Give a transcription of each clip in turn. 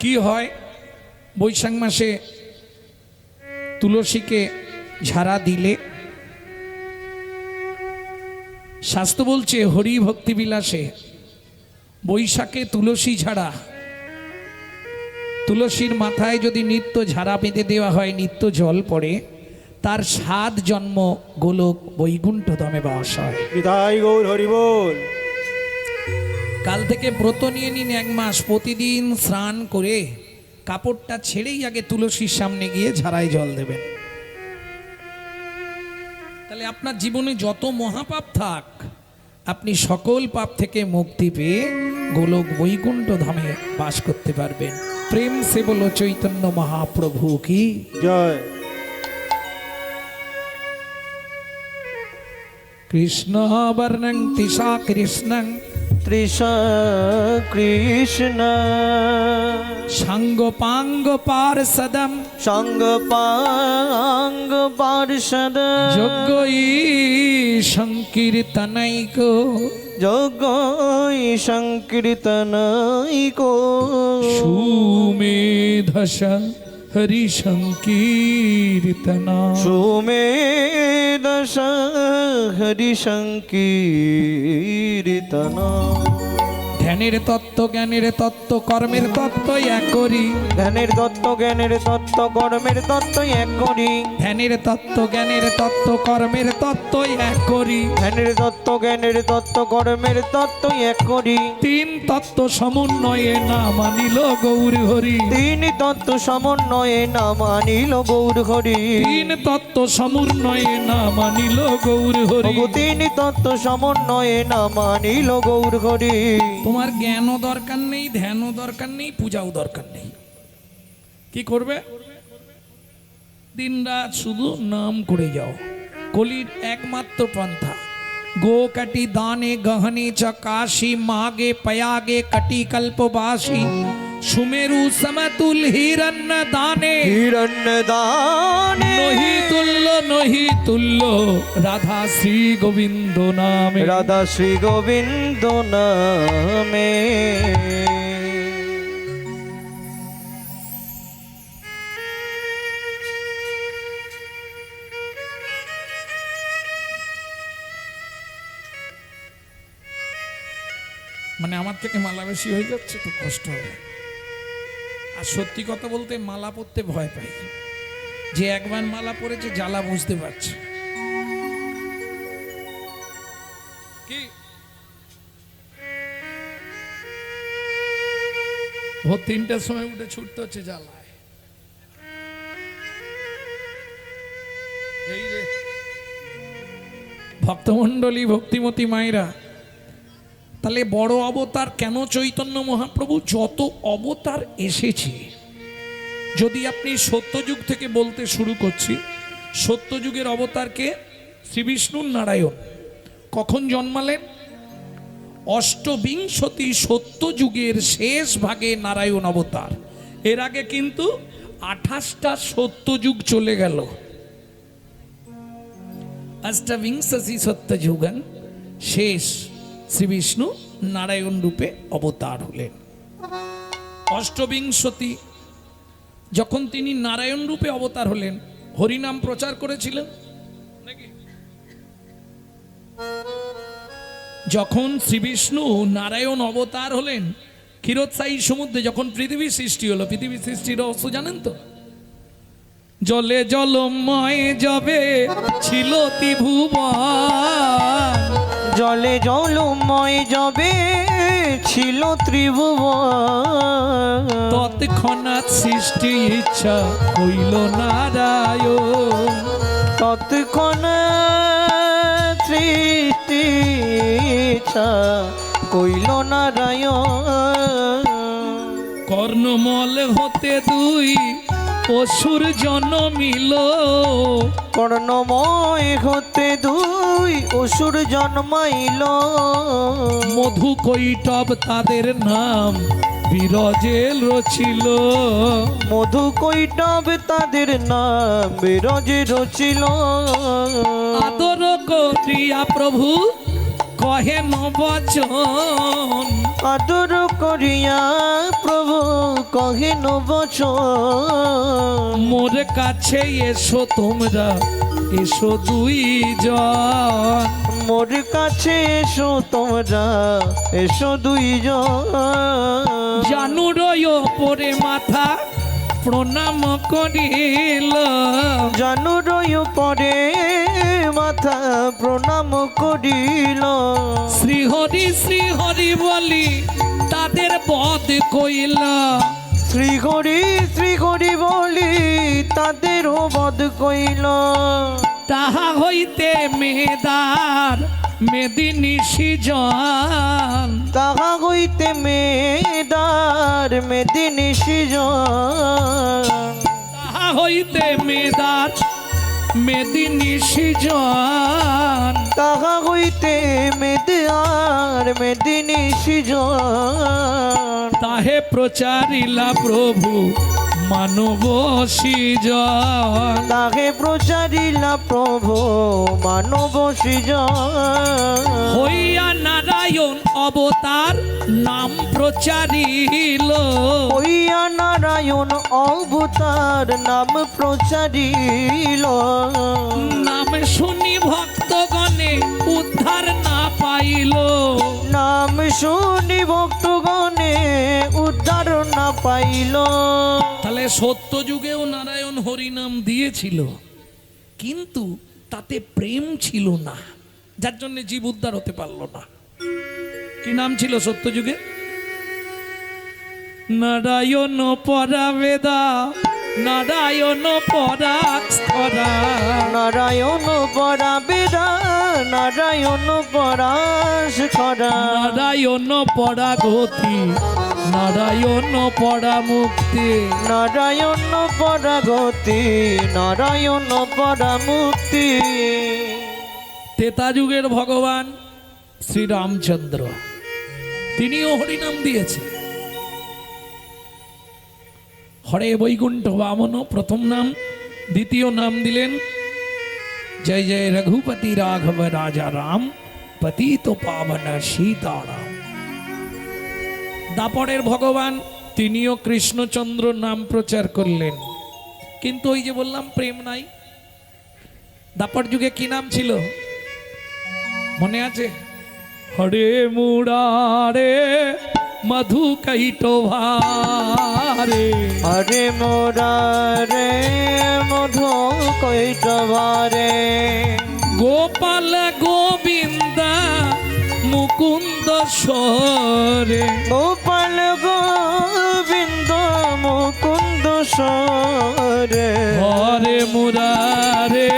কি হয় বৈশাখ মাসে তুলসীকে ঝাড়া দিলে শাস্ত্র বলছে হরি ভক্তি বিলাসে বৈশাখে তুলসী ঝাড়া, তুলসীর মাথায় যদি নিত্য ঝাড়া বেঁধে দেওয়া হয়, নিত্য জল পড়ে, তার 7 জন্ম গোলক বৈকুণ্ঠ ধামে বাস হয়। বিদায় গৌর হরি বল। কাল থেকে ব্রত নিয়ে নিন 1 মাস, প্রতিদিন স্নান করে কাপড়টা ছেড়েই আগে তুলসীর সামনে গিয়ে ঝাড়ায় জল দেবেন। তাহলে আপনার জীবনে যত মহাপাপ থাক আপনি সকল পাপ থেকে মুক্তি পেয়ে গোলক বৈকুণ্ঠ ধামে বাস করতে পারবেন। প্রেম সে বলো চৈতন্য মহাপ্রভু কি জয়। কৃষ্ণ বর্ণং তিসা কৃষ্ণং তৃষা কৃষ্ণ সাঙ্গ পাঙ্গ পার্ষদম সঙ্গ পাঙ্গ পার্ষদ যোগ্য সংকীর্তনৈক যোগ সংকীর্তনৈকো সুমেধস হরি সংকীর্তনা সুমেধস হরি সংকীর্তনা। ধ্যানের তত্ত্ব জ্ঞানের তত্ত্ব কর্মের তত্ত্ব এক করি, ধ্যানের তত্ত্ব জ্ঞানের তত্ত্ব কর্মের তত্ত্ব এক করি, ধ্যানের তত্ত্ব জ্ঞানের তত্ত্ব কর্মের তত্ত্ব এক করি, ধ্যানের তত্ত্ব জ্ঞানের তত্ত্ব কর্মের তত্ত্ব এক করি। 3 তত্ত্ব সমন্বয়ে না মানিল গৌর হরি, 3 তত্ত্ব সমন্বয়ে না মানিল গৌর হরি, 3 তত্ত্ব সমন্বয়ে না মানিল গৌর হরি। 3 তত্ত্ব সমন্বয়ে না মানিল গৌর হরি। তোমার জ্ঞানও দরকার নেই, ধ্যানও দরকার নেই, পূজাও দরকার নেই। কি করবে? দিনরাত শুধু নাম করে যাও। কলির একমাত্র পন্থা গো কাটি দানে গহনে চ কাশী মাগে পয়াগে কটি কল্পবাসী সুমেরু সমতুল হিরণ্য দানে হিরণ্য দানে নহি তুল্য নহি তুল্য রাধা শ্রী গোবিন্দ নামে, রাধা শ্রী গোবিন্দ নামে। মানে আমার থেকে মালা বেশি হয়ে যাচ্ছে তো কষ্ট হবে। আর সত্যি কথা বলতে মালা পরতে ভয় পাই, যে একবার মালা পরেছে জ্বালা বুঝতে পারছে। কি ভোর 3টার সময় উঠে ছুটতে হচ্ছে জ্বালায়। এই রে ভক্তমণ্ডলী ভক্তিমতী মায়েরা, তাহলে বড় অবতার কেন চৈতন্য মহাপ্রভু? যত অবতার এসেছে, যদি আপনি সত্যযুগ থেকে বলতে শুরু করছি, সত্যযুগের অবতারকে শ্রীবিষ্ণু নারায়ণ কখন জন্মালেন? অষ্টবিংশতি সত্যযুগের শেষ ভাগে নারায়ণ অবতার। এর আগে কিন্তু 28টা সত্যযুগ চলে গেল। অষ্টবিংশতি সত্যযুগন শেষ শ্রীবিষ্ণু নারায়ণ রূপে অবতার হলেন। অষ্টবিংশতি যখন তিনি নারায়ণ রূপে অবতার হলেন, হরিনাম প্রচার করেছিলেন নাকি? যখন শ্রীবিষ্ণু নারায়ণ অবতার হলেন, ক্ষীরোৎসাহী সমুদ্রে যখন পৃথিবী সৃষ্টি হলো, পৃথিবী সৃষ্টির রহস্য জানেন তো? জলে জলময় যবে ছিল ত্রিভুবন, জলে জলময় যবে ছিল ত্রিভুবন, তৎক্ষণাৎ সৃষ্টি ইচ্ছা হইল নারায়ণ, তৎক্ষণাৎ সৃষ্টি ইচ্ছা কইল নারায়ণ। কর্ণমল হতে 2 অসুর জন্মিল, কর্ণময় হতে 2 অসুর জন্মাইল, মধু কৈটব তাদের নাম বিরজেল রচিল, মধু কৈটব তাদের নাম বিরজে রচিল। আদর করিয়া প্রভু কহেন বচন, আদর করিয়া প্রভু কহিন বচন মোর কাছে এসো তোমরা, এসো দুইজন। মোর কাছে এসো তোমরা, এসো দুইজন। জানুর ওপরে মাথা প্রণাম করিল, জানুর পরে মাথা প্রণাম করিল। শ্রীহরি বলি তাদের বধ কইল। শ্রীহরি বলি তাদেরও বধ কইল। তাহা হইতে মেদার মেদিনী সিজন, তাহা হইতে মেদার মেদিনী সিজন। তাহা হইতে মেদার মেদিনী সিজন। তাহা হইতে মেদার মেদিনী সিজন। তাহে প্রচারিলা প্রভু মানব সিজন। তাহে প্রচারিলা প্রভু মানব সিজন। হইয়া নারায়ণ অবতার নাম প্রচারিল। হইয়া নারায়ণ অবতার নাম প্রচারিল। নাম শুনি ভক্তগণে উদ্ধার না পাইল। নাম শুনি ভক্তগণে উদ্ধার না পাইল। তাহলে সত্য যুগেও নারায়ণ হরিনাম দিয়েছিল, কিন্তু তাতে প্রেম ছিল না, যার জন্য জীব উদ্ধার হতে পারলো না। কি নাম ছিল সত্য যুগে? নারায়ণ পরাবেদা, নারায়ণ পরাক্ষরা। নারায়ণ পরা বেদা, নারায়ণ পরাশ খরা। নারায়ণ পরা গতি, নারায়ণ পরা মুক্তি। নারায়ণ পরা গতি, নারায়ণ পরা মুক্তি। তেতা যুগের ভগবান শ্রীরামচন্দ্র, তিনিও হরিনাম দিয়েছে। হরে বৈকুণ্ঠ বামন প্রথম নাম, দ্বিতীয় নাম দিলেন জয় জয় রঘুপতি রাঘব রাজা রাম, পতিত পাবন সীতারাম। দাপরের ভগবান তিনিও কৃষ্ণচন্দ্র নাম প্রচার করলেন, কিন্তু ওই যে বললাম প্রেম নাই। দাপর যুগে কি নাম ছিল মনে আছে? হরে মুরারে মধু কৈটভারে। হরে মোরারে মধু কৈটভারে। গোপাল গোবিন্দ মুকুন্দ সরে। গোপাল গোবিন্দ মুকুন্দ সরে। হরে মুরারে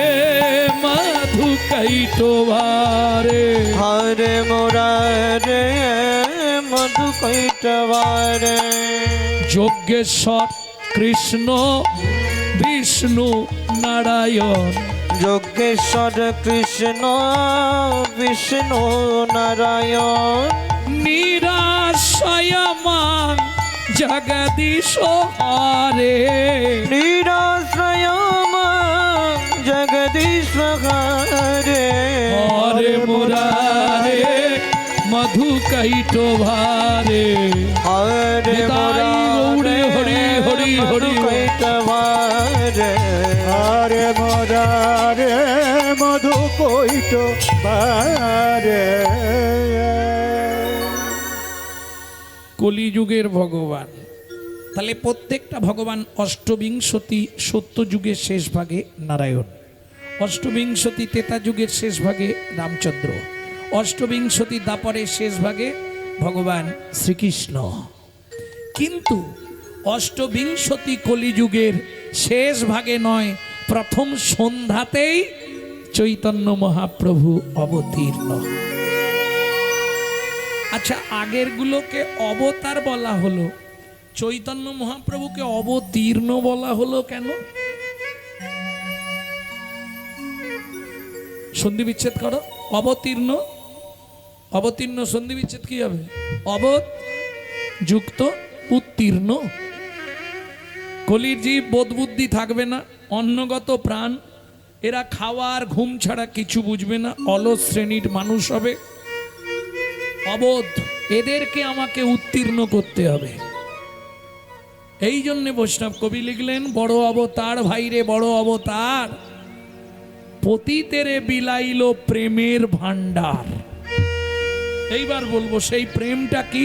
মধু কৈটভারে। হরে মোরারে মধু কৈটভারে। যজ্ঞেশ্বর কৃষ্ণ বিষ্ণু নারায়ণ। যজ্ঞেশ্বর কৃষ্ণ বিষ্ণু নারায়ণ। নিরাশয়মান জগদীশ হরে। নিরাশ্রয়মান জগদীশ হরে। হরে মুরারে মধু কৈটভারে। হরে গৌরী হরি হরি হরি কৈটভারে। হরে মোরারে মধু কৈটভারে। কলিযুগের ভগবান। তাহলে প্রত্যেকটা ভগবান অষ্টবিংশতি সত্য যুগের শেষ ভাগে নারায়ণ, অষ্টবিংশতি তেতা যুগের শেষ ভাগে রামচন্দ্র, অষ্টবিংশতি দাপরের শেষ ভাগে ভগবান শ্রীকৃষ্ণ। কিন্তু অষ্টবিংশতি কলিযুগের শেষ ভাগে নয়, প্রথম সন্ধ্যাতেই চৈতন্য মহাপ্রভু অবতীর্ণ। আচ্ছা, আগেরগুলোকে অবতার বলা হলো, চৈতন্য মহাপ্রভুকে অবতীর্ণ বলা হলো কেন? সন্ধি বিচ্ছেদ করো। অবতীর্ণ, অবতীর্ণ সন্ধি বিচ্ছেদ কি হবে? অবত যুক্ত উত্তীর্ণ। কলির জীব বোধ বুদ্ধি থাকবে না, অন্নগত প্রাণ, এরা খাওয়ার ঘুম ছাড়া কিছু বুঝবে না, অলস শ্রেণীর মানুষ হবে, অবোধ। এদেরকে আমাকে উত্তীর্ণ করতে হবে। এই জন্যে বৈষ্ণব কবি লিখলেন, বড় অবতার ভাইরে বড় অবতার, পতিতেরে বিলাইল প্রেমের ভান্ডার। এইবার বলবো সেই প্রেমটা কি?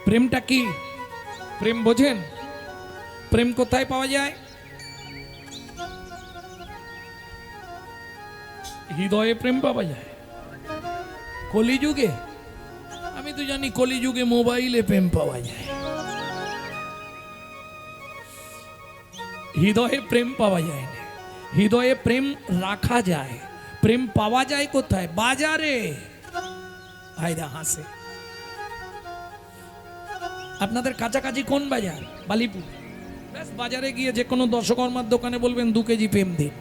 প্রেমটা কি? প্রেম বোঝেন? প্রেম কোথায় পাওয়া যায়? হৃদয়ে প্রেম পাওয়া যায়। কলিযুগে? আমি তো জানি কলিযুগে মোবাইলে প্রেম পাওয়া যায়। হৃদয়ে প্রেম পাওয়া যায় না, হৃদয়ে প্রেম রাখা যায়। প্রেম পাওয়া যায় কোথায়? বাজারে। ভাইরা হাসে। আপনাদের কাছাকাছি কোন বাজার? বালিপুর। ব্যাস, বাজারে গিয়ে যে কোনো দশকর্মার দোকানে বলবেন 2 কেজি প্রেম দিন,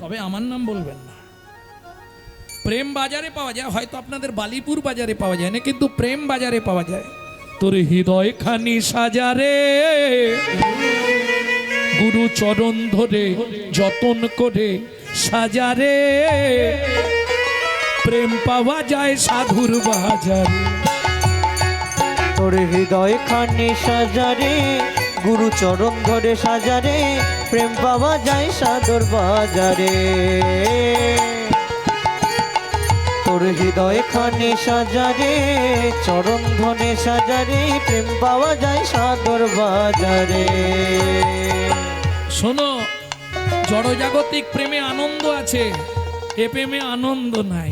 তবে আমার নাম বলবেন না। প্রেম বাজারে পাওয়া যায়, হয়তো আপনাদের বালিপুর বাজারে পাওয়া যায় না, কিন্তু প্রেম বাজারে পাওয়া যায়। তোর হৃদয় খানি সাজারে, গুরু চরণ ধরে যতন করে সাজারে, প্রেম পাওয়া যায় সাধুর বাজারে। তোর হৃদয় খানি সাজারে, গুরু চরণ ধরে সাজারে, প্রেম পাওয়া যায় সাধুর বাজারে। তোর হৃদয় খানি সাজারে, চরণ ধরে সাজারে, প্রেম পাওয়া যায় সাধুর বাজারে। শোনো, জড়জাগতিক প্রেমে আনন্দ আছে, এ প্রেমে আনন্দ নাই।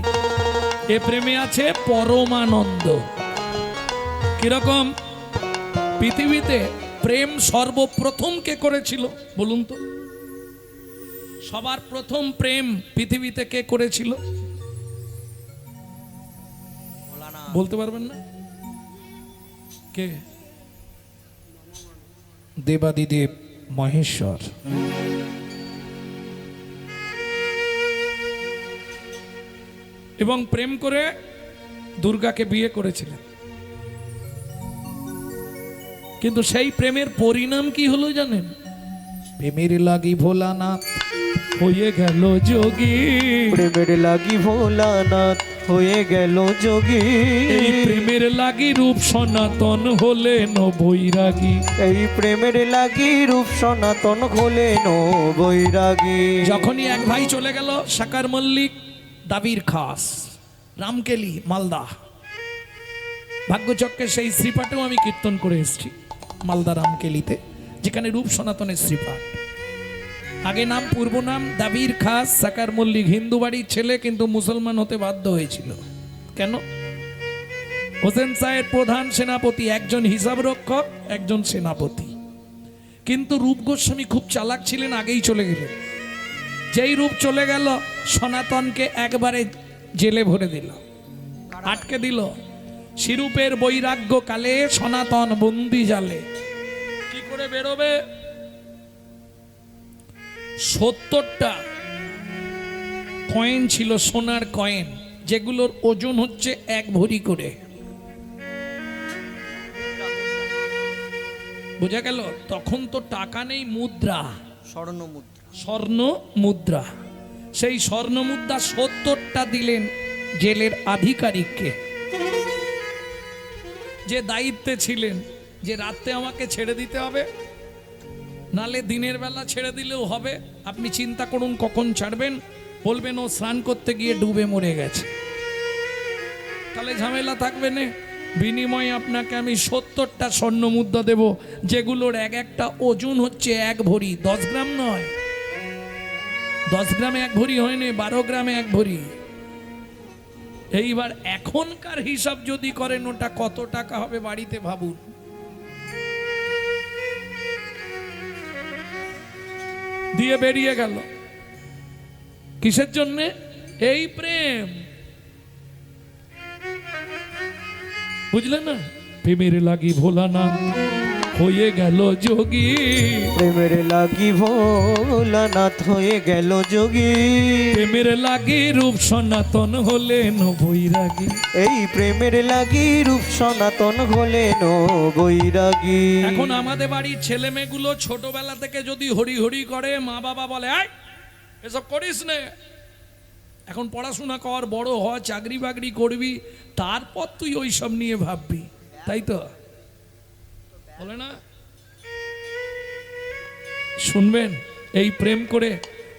এ প্রেমে আছে পরমানন্দ। কিরকম? পৃথিবীতে প্রেম সর্বপ্রথম কে করেছিল বলুন তো? সবার প্রথম প্রেম পৃথিবীতে কে করেছিল? বলতে পারবেন না? কে? দেবাদিদেব মহেশ্বর। এবং প্রেম করে দুর্গাকে বিয়ে করেছিলেন। কিন্তু সেই প্রেমের পরিণাম কি হলো জানেন? প্রেমের লাগি ভোলানাথ হয়ে গেল যোগী। প্রেমের লাগি ভোলানাথ হয়ে গেল যোগী। এই প্রেমের লাগি রূপ সনাতন হলেন বৈরাগী। এই প্রেমের লাগি রূপ সনাতন হলেন বৈরাগী। যখনই এক ভাই চলে গেল, সাকার মল্লিক, দাবির খাস, রামকেলি, মালদা। ভাগ্যচক্রে সেই শ্রীপাঠেও আমি কীর্তন করে এসেছি, মালদা রামকেলিতে, যেখানে রূপ সনাতনের শ্রীপাঠ। আগে নাম, পূর্ব নাম দাবির খাস সাকার মল্লিক। হিন্দু বাড়ির ছেলে, কিন্তু মুসলমান হতে বাধ্য হয়েছিল। কেন? হোসেন শাহের প্রধান সেনাপতি, একজন হিসাব রক্ষক, একজন সেনাপতি। কিন্তু রূপ গোস্বামী খুব চালাক ছিলেন, আগেই চলে গেলেন। যেই রূপ চলে গেল, সনাতনকে একবারে জেলে ভরে দিল, আটকে দিল। শিরূপের বৈরাগ্য কালে সনাতন বন্দি জালে। কি করে বেরোবে? 70টা কয়েন ছিল, সোনার কয়েন, যেগুলোর ওজন হচ্ছে 1 ভরি করে। বোঝা গেল? তখন তো টাকা নেই, মুদ্রা, স্বর্ণ মুদ্রা। সেই স্বর্ণ মুদ্রা 70টা দিলেন জেলের আধিকারিককে, যে দায়িত্বে ছিলেন, যে রাতে আমাকে ছেড়ে দিতে হবে, নালে দিনের বেলা ছেড়ে দিলেও হবে। আপনি চিন্তা করুন কখন ছাড়বেন। বলবেন ও স্নান করতে গিয়ে ডুবে মরে গেছে, তাহলে ঝামেলা থাকবে না। বিনিময়ে আপনাকে আমি 70টা স্বর্ণ মুদ্রা দেব, যেগুলোর এক একটা ওজন হচ্ছে 1 ভরি। 10 গ্রাম নয়, 10 গ্রামে 1 ভরি হয়নি, 12 গ্রামে 1 ভরি। এইবার এখনকার হিসাব যদি করেন, ওটা কত টাকা হবে বাড়িতে ভাবুন। দিয়ে বেরিয়ে গেল। কিসের জন্যে? এই প্রেম। বুঝলেন না? প্রেমের লাগি ভোলানাথ হয়ে গেল যোগী। প্রেমের লাগি ভোলানাথ হয়ে গেল যোগী। প্রেমের লাগি রূপ সনাতন হলেন বৈরাগী। এই প্রেমের লাগি রূপ সনাতন হলেন বৈরাগী। এখন আমাদের বাড়ির ছেলে মেয়েগুলো ছোটবেলা থেকে যদি হরি হরি করে, মা বাবা বলে আয় এসব করিস না, এখন পড়াশোনা কর, বড় হ, চাকরি বাকরি করবি, তারপর তুই ওই সব নিয়ে ভাববি। তাই তো বলে না? শুনবেন, এই প্রেম করে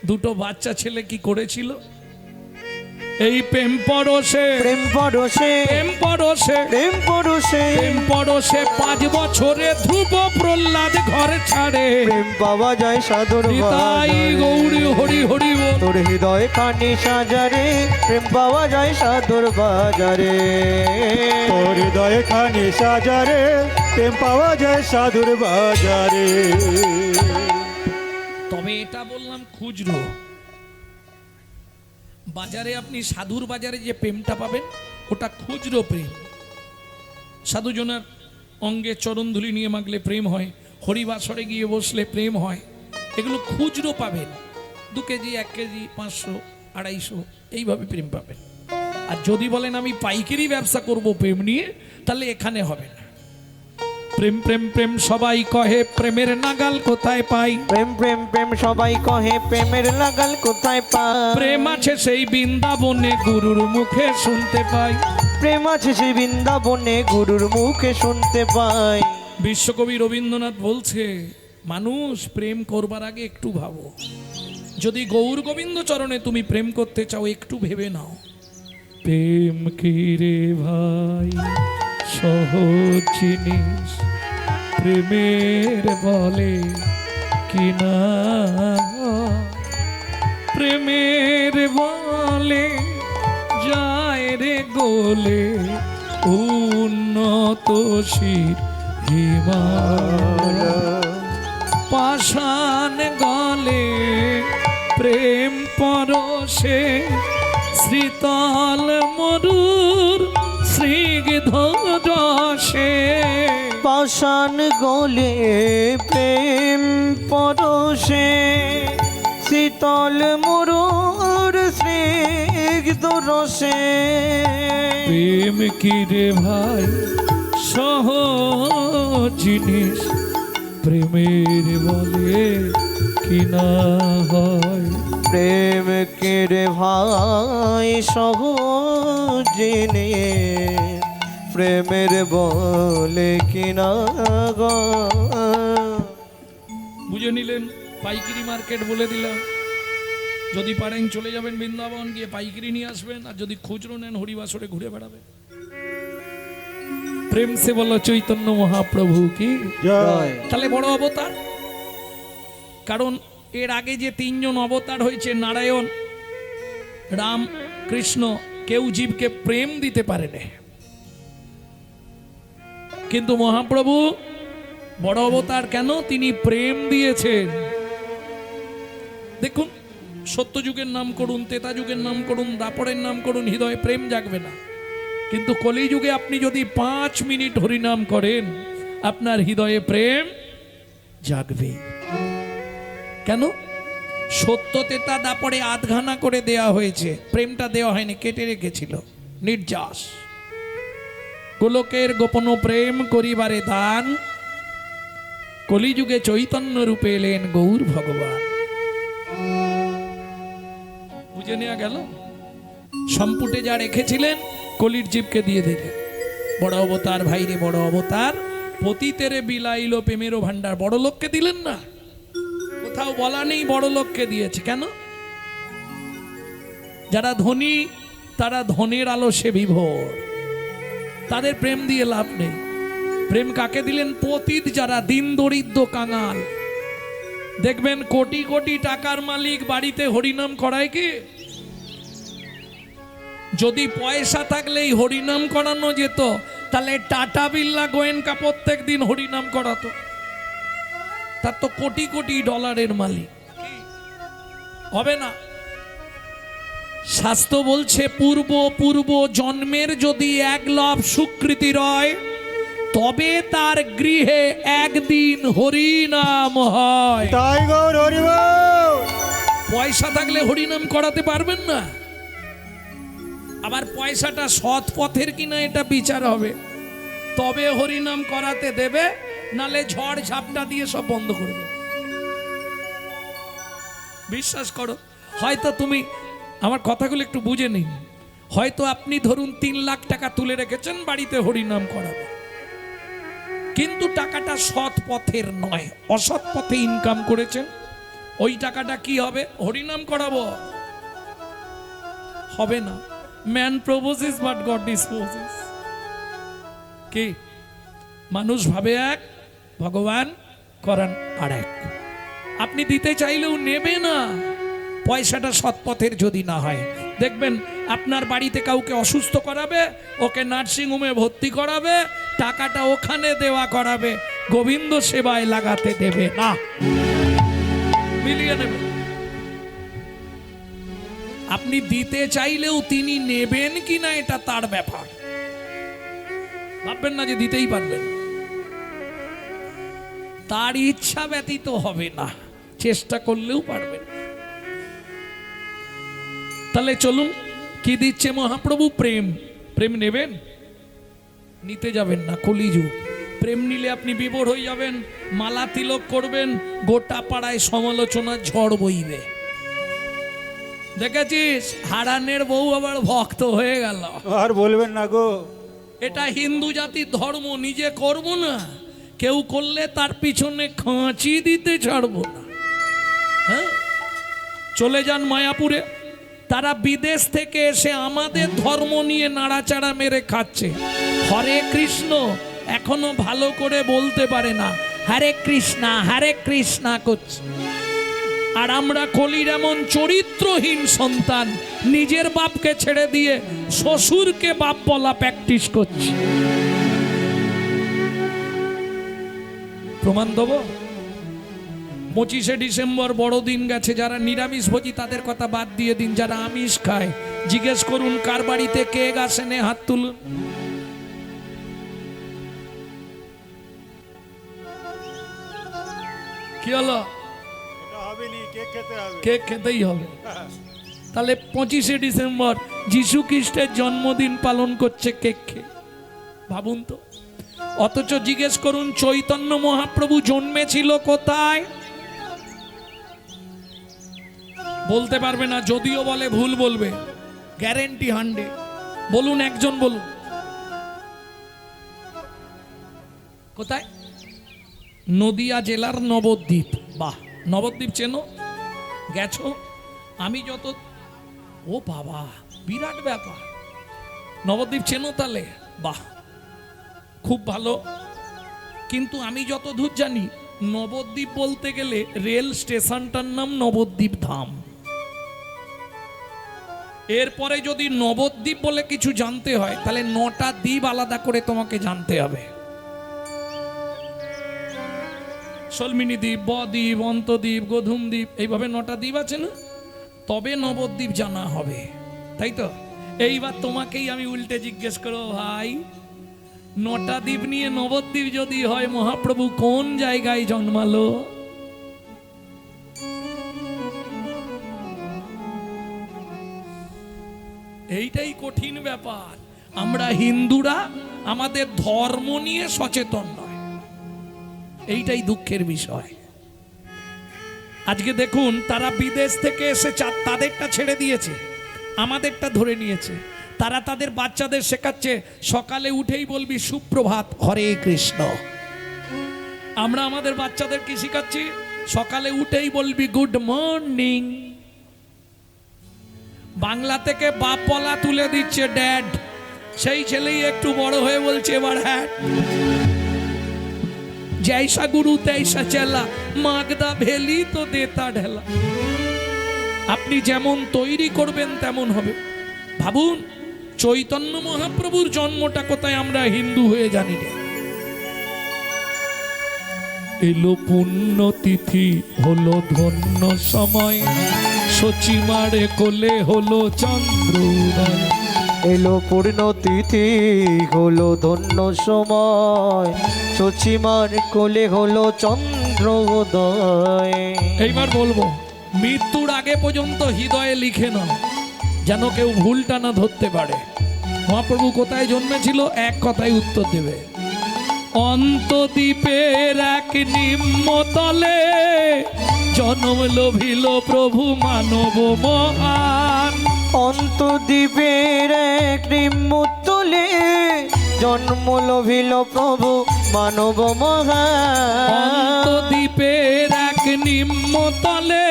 দুটো বাচ্চা ছেলে কি করেছিল? এই প্রেম পরশে প্রেম পরশে প্রেম পরশে প্রেম পরশে প্রেম পরশে 5 বছরে ধ্রুব প্রহ্লাদ ঘর ছাড়ে। প্রেম পাওয়া যায় সাধুর তাই বাজারে। গৌরী হরি হরি বল। তোর হৃদয় খানি সাজারে প্রেম পাওয়া যায় সাধুর বাজারে। তোর হৃদয় খানি সাজারে প্রেম পাওয়া যায় সাধুর বাজারে। তবে এটা বললাম খুচরো, বাজারে আপনি সাধুর বাজারে যে প্রেমটা পাবেন ওটা খুচরো প্রেম। সাধুজনার অঙ্গে চরণধুলি নিয়ে মাগলে প্রেম হয়, হরিবাসরে গিয়ে বসলে প্রেম হয়, এগুলো খুচরো পাবেন। 2 কেজি 1 কেজি 500 250 এইভাবে প্রেম পাবেন। আর যদি বলেন আমি পাইকারি ব্যবসা করব প্রেম নিয়ে, তাহলে এখানে হবে না। প্রেম প্রেম প্রেম সবাই কহে, প্রেমের নাগাল কোথায় পাই? প্রেম প্রেম প্রেম সবাই কহে, প্রেমের লাগাল কোথায় পায়? প্রেম আছে সেই বৃন্দাবনে, গুরুর মুখে শুনতে পাই। প্রেম আছে সেই বৃন্দাবনে, গুরুর মুখে শুনতে পাই। বিশ্বকবি রবীন্দ্রনাথ বলছে, মানুষ প্রেম করবার আগে একটু ভাবো। যদি গৌর গোবিন্দ চরণে তুমি প্রেম করতে চাও, একটু ভেবে নাও। প্রেম কি রে ভাই সহজ জিনিস, প্রেমের বলে কি না, প্রেমের বলে যায় রে গোলে উন্নত শির হিমালয়। পাষাণ গলে প্রেম পরশে, শীতল মরুর স্নিগ্ধ রসে। পাষাণ গলে প্রেম পরশে, শীতল মরুর স্নিগ্ধ রসে। প্রেম কি রে ভাই সহজ জিনিস, প্রেমের বলে কি না হয়। প্রেম কে রে ভাই সহজ জিনিস, প্রেমের বলে কি না গো। বুঝে নিলেন? পাইকারি মার্কেট বলে দিলাম। যদি পারেন চলে যাবেন বৃন্দাবন, গিয়ে পাইকারি নিয়ে আসবেন। আর যদি খুচরো নেন, হরিবাসরে ঘুরে বেড়াবেন। প্রেম সে বলো চৈতন্য মহাপ্রভু কি জয়। তাহলে বড় অবতার। কারণ এর আগে যে 3 জন অবতার হয়েছে, নারায়ণ, রাম, কৃষ্ণ, কেউ জীবকে প্রেম দিতে পারে না। কিন্তু মহাপ্রভু বড় অবতার কেন? তিনি প্রেম দিয়েছেন। দেখুন, সত্যযুগের নাম করুন, ত্রেতা যুগের নাম করুন, দ্বাপরের নাম করুন, হৃদয়ে প্রেম জাগবে না। কিন্তু কলিযুগে আপনি যদি 5 মিনিট হরিনাম করেন, আপনার হৃদয়ে প্রেম জাগবে। কেন? সত্য ত্রেতা দ্বাপরে আধখানা করে দেয়া হয়েছে, প্রেমটা দেওয়া হয়নি, কেটে রেখেছিল। নির্যাস গোলকের গোপন প্রেম করিবারে দান, কলিযুগে চৈতন্য রূপে এলেন গৌর ভগবান। বুঝে নেওয়া গেল? সম্পুটে যা রেখেছিলেন কলির জীবকে দিয়ে দিলেন। বড় অবতার ভাইরে, বড় অবতার, পতিতেরে বিলাইল প্রেমেরও ভান্ডার। বড় লোককে দিলেন না, কোথাও বলা নেই বড় লোককে দিয়েছে। কেন? যারা ধনী তারা ধনের আলসে বিভোর, তাদের প্রেম দিয়ে লাভ নেই। প্রেম কাকে দিলেন? পতিত যারা, দিন দরিদ্র কাঙাল। দেখবেন কোটি কোটি টাকার মালিক বাড়িতে হরিনাম করায় কি? যদি পয়সা থাকলেই হরিনাম করানো যেত, তাহলে টাটা বিড়লা গোয়েঙ্কা প্রত্যেক দিন হরিনাম করাতো। তার তো কোটি কোটি ডলারের মালিক। হবে না। শাস্ত্র বলছে, পূর্ব জন্মের যদি 1 লব সুকৃতি রয়, তবে তার গৃহে একদিন হরিনাম হয়। তাই গৌর হরি বল। পয়সা থাকলে হরিনাম করাতে পারবেন না। আবার পয়সাটা সৎ পথের কিনা এটা বিচার হবে, তবে হরিনাম করাতে দেবে, নালে ঝড় ঝাপটা দিয়ে সব বন্ধ করে দেবে। বিশ্বাস করো, হয়তো তুমি আমার কথাগুলো একটু বুঝে নিন। হয়তো আপনি ধরুন 3 লাখ টাকা তুলে রেখেছেন বাড়িতে হরিনাম করাবে, কিন্তু টাকাটা সৎ পথের নয়, অসৎ পথে ইনকাম করেছেন। ওই টাকাটা কি হবে? হরিনাম করাবো, হবে না। Man proposes but god disposes. কি মানুষ ভাবে এক, ভগবান করেন আর এক। আপনি দিতে চাইলেও নেবে না, পয়সাটা সৎ পথের যদি না হয়। দেখবেন আপনার বাড়িতে কাউকে অসুস্থ করাবে, ওকে নার্সিংহোমে ভর্তি করাবে, টাকাটা ওখানে দেওয়া করাবে, গোবিন্দ সেবায় লাগাতে দেবে না, মিলিয়ে নেবে। আপনি দিতে চাইলেও তিনি নেবেন কিনা এটা তার ব্যাপার। ভাববেন না যে দিতেই পারবেন, তার ইচ্ছা ব্যতীত হবে না, চেষ্টা করলেও পারবেন। তাহলে চলুন, কি দিচ্ছে মহাপ্রভু? প্রেম। প্রেম নেবেন? নিতে যাবেন না, কলিযুগ। প্রেম নিলে আপনি বিভোর হয়ে যাবেন, মালা তিলক করবেন, গোটা পাড়ায় সমালোচনা ঝড় বইবে। দেখেছিস হারানের বউ আবার ভক্ত হয়ে গেল। আর বলবেন না গো, এটা হিন্দু জাতির ধর্ম, নিজে করব না, কেউ করলে তার পিছনে খাঁচি দিতে ছাড়বো না। হ্যাঁ, চলে যান মায়াপুরে, তারা বিদেশ থেকে এসে আমাদের ধর্ম নিয়ে নাড়াচাড়া মেরে খাচ্ছে। হরে কৃষ্ণ এখনো ভালো করে বলতে পারে না, হরে কৃষ্ণা করছে। আর আমরা কলির এমন চরিত্রহীন সন্তান, নিজের বাপকে ছেড়ে দিয়ে শ্বশুরকে বাপ বলা প্র্যাকটিস করছি। প্রমাণ দেব? 25শে ডিসেম্বর বড়দিন গেছে, যারা নিরামিষ ভোজী তাদের কথা বাদ দিয়ে দিন, যারা আমিষ খায় জিজ্ঞেস করুন কার বাড়িতে কেক আসেনে, হাত তুলুন। কি হলো? কেক খেতেই হবে। তাহলে 25শে ডিসেম্বর যিশু খ্রিস্টের জন্মদিন পালন করছে কেক খেয়ে, ভাবুন তো। অথচ জিজ্ঞেস করুন চৈতন্য মহাপ্রভু জন্মেছিল কোথায়? বলতে পারবে না, যদিও বলে ভুল বলবে, গ্যারেন্টি 100। বলুন, একজন বলুন কোথায়? নদিয়া জেলার নবদ্বীপ। বাহ, নবদ্বীপ চেনো? গেছো? আমি যত, ও বাবা বিরাট ব্যাপার, নবদ্বীপ চেনো তাহলে? বাহ, খুব ভালো। কিন্তু আমি যত দূর জানি, নবদ্বীপ বলতে গেলে রেল স্টেশনটার নাম নবদ্বীপ ধাম। এরপরে যদি নবদ্বীপ বলে কিছু জানতে হয়, তাহলে 9টা দ্বীপ আলাদা করে তোমাকে জানতে হবে। সলমিনী দ্বীপ, বদ্বীপ, অন্তদ্বীপ, গোধূম দ্বীপ, এইভাবে 9টা দ্বীপ আছে না? তবে নবদ্বীপ জানা হবে, তাই তো? এইবার তোমাকেই আমি উল্টে জিজ্ঞেস করো, ভাই 9টা দ্বীপ নিয়ে নবদ্বীপ যদি হয়, মহাপ্রভু কোন জায়গায় জন্মালো? এইটাই কঠিন ব্যাপার। আমরা হিন্দুরা আমাদের ধর্ম নিয়ে সচেতন নয়, এইটাই দুঃখের বিষয়। আজকে দেখুন, তারা বিদেশ থেকে এসে তাদেরটা ছেড়ে দিয়েছে, আমাদেরটা ধরে নিয়েছে। তারা তাদের বাচ্চাদের শেখাচ্ছে সকালে উঠেই বলবি সুপ্রভাত, হরে কৃষ্ণ। আমরা আমাদের বাচ্চাদের কি শেখাচ্ছি? সকালে উঠেই বলবি গুড মর্নিং। বাংলা থেকে বাপ বলা তুলে দিচ্ছে ড্যাড, সেই ছেলেই একটু বড় হয়ে বলছে এবার হ্যাঁ। জৈসা গুরু তৈসা চেলা, মাগদা ভেলি তো দেতা ঢেলা। আপনি যেমন তৈরি করবেন তেমন হবে। ভাবুন, চৈতন্য মহাপ্রভুর জন্মটা কোথায় আমরা হিন্দু হয়ে জানি না। এলো পুণ্যতিথি, হলো ধন্য সময়, সচিমারে কোলে হলো চন্দ্রোদয়। এলো পূর্ণতিথি, হলো ধন্য সময়, সচিমার কোলে হলো চন্দ্রোদয়। এইবার বলবো, মৃত্যুর আগে পর্যন্ত হৃদয়ে লিখে নাও, যেন কেউ ভুলটা না ধরতে পারে। মহাপ্রভু কোথায় জন্মেছিল? এক কথায় উত্তর দেবে, অন্তদ্বীপের এক নিম্নতলে জন্ম লভিল প্রভু মানব মহান। অন্তদ্বীপের এক নিম্নতলে জন্ম লভিল প্রভু মানব মহান দ্বীপের এক নিম্নতলে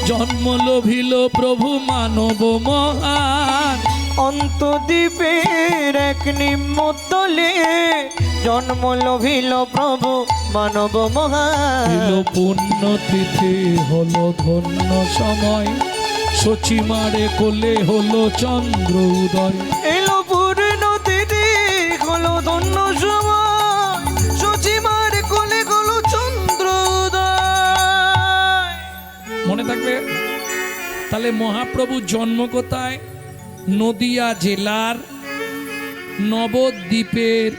জন্ম লভিল প্রভু মানব মহান। অন্তদ্বীপের এক নিম্নতলে জন্ম লভিল প্রভু মানব মহান। এলো পুণ্যতিথি হলো ধন্য সময়, সচিমারে কোলে হলো চন্দ্র উদয়। এলো পূর্ণতিথি হলো ধন্য সময়, সচিমার কোলে হলো চন্দ্র উদয়। মনে থাকবে তাহলে মহাপ্রভু জন্ম কোথায়? নদিয়া জেলার নবদ্বীপের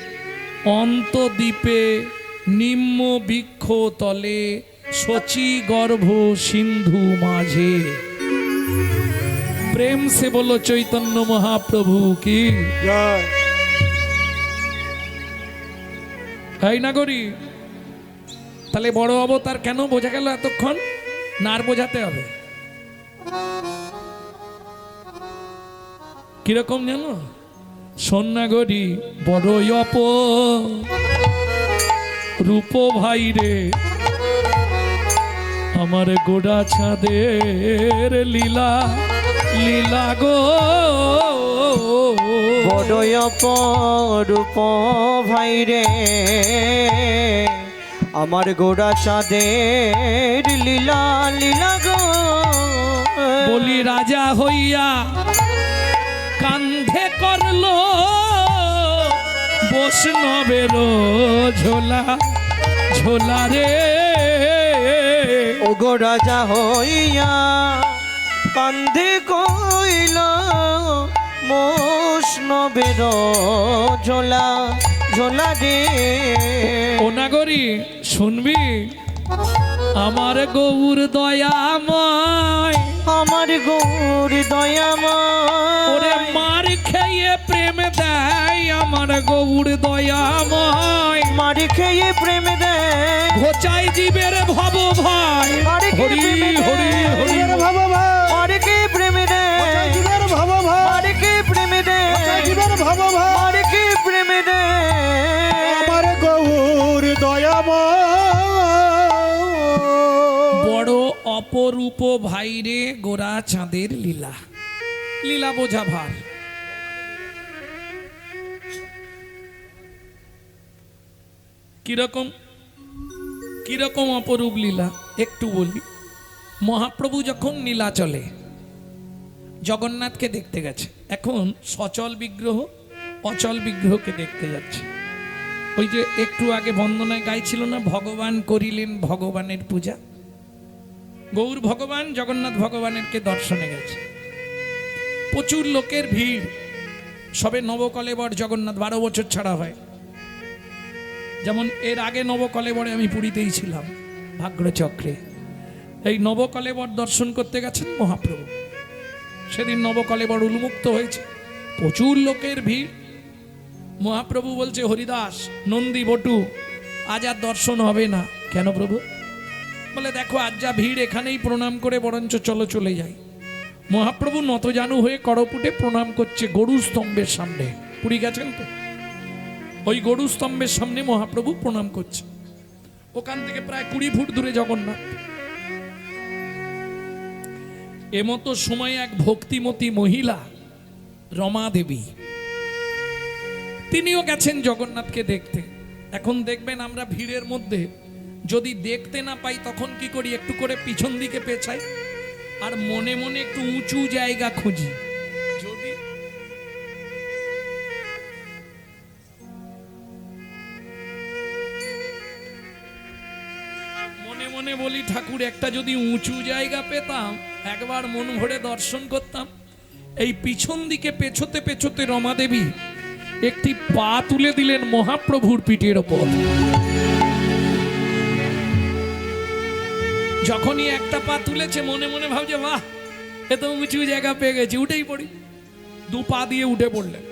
অন্তদ্বীপে নিম্ন বৃক্ষ তলে শচী গর্ভ সিন্ধু মাঝে। প্রেম সে বলো চৈতন্য মহাপ্রভু কি জয়। তাই না করি? তাহলে বড় অবতার কেন বোঝা গেল এতক্ষণ? না আর বোঝাতে হবে? কিরকম জানো? সন্ন্যাগরি বড়ই রূপ ভাই রে, আমার গোড়া ছাদের লীলা লীলা গো। বড়ই অপরূপ ভাই রে, আমার গোড়া চাঁদের লীলা লীলা গো। বলি রাজা হইয়া কান্ধে করলো বৈষ্ণবের ঝোলা ঝোলা রে। ও গো রাজা হইয়া কান্ধে কইল বৈষ্ণবের ঝোলা ঝোলা রে। ও নাগরি শুনবি, আমার গৌর দয়াময়, আমার গৌর দয়াময়, ওরে মার খেয়ে প্রেম দেয় আমার গৌর দয়াময়। মার খেয়ে প্রেম দেয় ঘোচাই জীবের ভব ভাই। মার খেয়ে হরি প্রেম দেয়। হরি হরি জীবের ভাব ভাই, মার খেয়ে প্রেম দেয়, জীবের ভাব ভাই, মার খেয়ে প্রেম দেয়, জীবের ভাব ভাই, মার খেয়ে প্রেম দেয়। আমার গৌর দয়াময়। বড় অপরূপ ভাইরে গোরা চাঁদের লীলা লীলা বোঝা ভার। কিরকম কিরকম অপরূপ লীলা একটু বলি। মহাপ্রভু যখন নীলাচলে জগন্নাথকে দেখতে গেছে, এখন সচল বিগ্রহ অচল বিগ্রহকে দেখতে যাচ্ছে। ওই যে একটু আগে বন্দনায় গাইছিল না, ভগবান করিলেন ভগবানের পূজা। গৌর ভগবান জগন্নাথ ভগবানেরকে দর্শনে গেছে, প্রচুর লোকের ভিড়। সবে নবকলেবর জগন্নাথ 12 বছর ছাড়া হয়। যেমন এর আগে নবকলেবরে আমি পুরীতেই ছিলাম ভাগ্যচক্রে। এই নবকলেবর দর্শন করতে গেছেন মহাপ্রভু। সেদিন নবকলেবর উন্মুক্ত হয়েছে, প্রচুর লোকের ভিড়। মহাপ্রভু বলছে, হরিদাস নন্দী বটু আজ আর দর্শন হবে না। কেন প্রভু? বলে দেখো আজ যা ভিড়, এখানেই প্রণাম করে বরঞ্চ চলো চলে যাই। মহাপ্রভু নতজানু হয়ে করপুটে প্রণাম করছে গরু স্তম্ভের সামনে। পুরী গেছেন তো? ওই গরু স্তম্ভের সামনে মহাপ্রভু প্রণাম করছে। ওখান থেকে প্রায় 20 ফুট দূরে জগন্নাথ। এমতো সময় এক ভক্তিমতী মহিলা রমা দেবী, তিনিও গেছেন জগন্নাথকে দেখতে। এখন দেখবেন আমরা ভিড়ের মধ্যে যদি দেখতে না পাই তখন কি করি? একটু করে পিছন দিকে পেছাই আর মনে মনে একটু উঁচু জায়গা খুঁজি। যদি মনে মনে বলি, ঠাকুর একটা যদি উঁচু জায়গা পেতাম, একবার মন ভরে দর্শন করতাম। এই পিছন দিকে পেছোতে পেছোতে রমা দেবী একটি পা তুলে দিলেন মহাপ্রভুর পিঠের ওপর। যখনই একটা পা তুলেছে মনে মনে ভাবছে, বাহ এত উঁচু জায়গা পেয়ে গেছি, উঠেই পড়ি। 2 পা দিয়ে উঠে পড়লেন।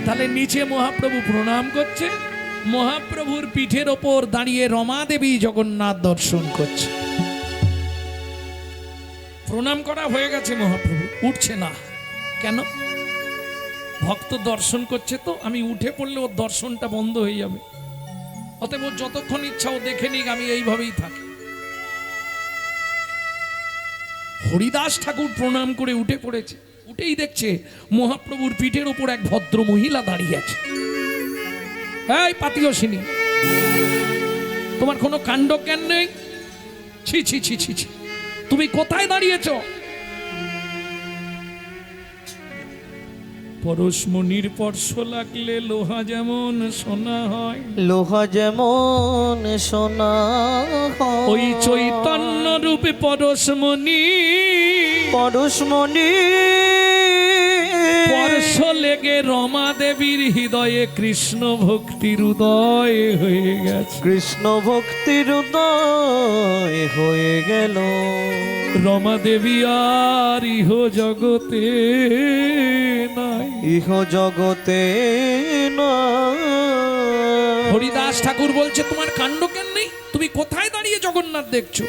তাহলে নিচে মহাপ্রভু প্রণাম করছে, মহাপ্রভুর পিঠের ওপর দাঁড়িয়ে রমা দেবী জগন্নাথ দর্শন করছে। প্রণাম করা হয়ে গেছে, মহাপ্রভু উঠছে না। কেন? ভক্ত দর্শন করছে, তো আমি উঠে পড়লে ওর দর্শনটা বন্ধ হয়ে যাবে, অতএব ওর যতক্ষণ ইচ্ছা ও দেখে নিক, আমি এইভাবেই থাকি। হরিদাস ঠাকুর প্রণাম করে উঠে পড়েছে, উঠেই দেখছে মহাপ্রভুর পিঠের ওপর এক ভদ্র মহিলা দাঁড়িয়ে আছে। এই পাতিয়সিনী, তোমার কোনো কাণ্ড জ্ঞান নেই? ছি ছি ছি ছি ছি, তুমি কোথায় দাঁড়িয়েছ? পরশমণির স্পর্শ লাগলে লোহা যেমন সোনা হয়, লোহা যেমন সোনা হয়, ওই চৈতন্য রূপে পরশমণি পরশমণি স্পর্শ লেগে রমা দেবীর হৃদয়ে কৃষ্ণ ভক্তির উদয় হয়ে গেছে। কৃষ্ণ ভক্তির উদয় হয়ে গেল। রমা দেবী আর ইহ জগতে নাই, ইহ জগতে নাই। হরিদাস ঠাকুর বলছে তোমার কাণ্ড জ্ঞান নেই, তুমি কোথায় দাঁড়িয়ে জগন্নাথ দেখছো?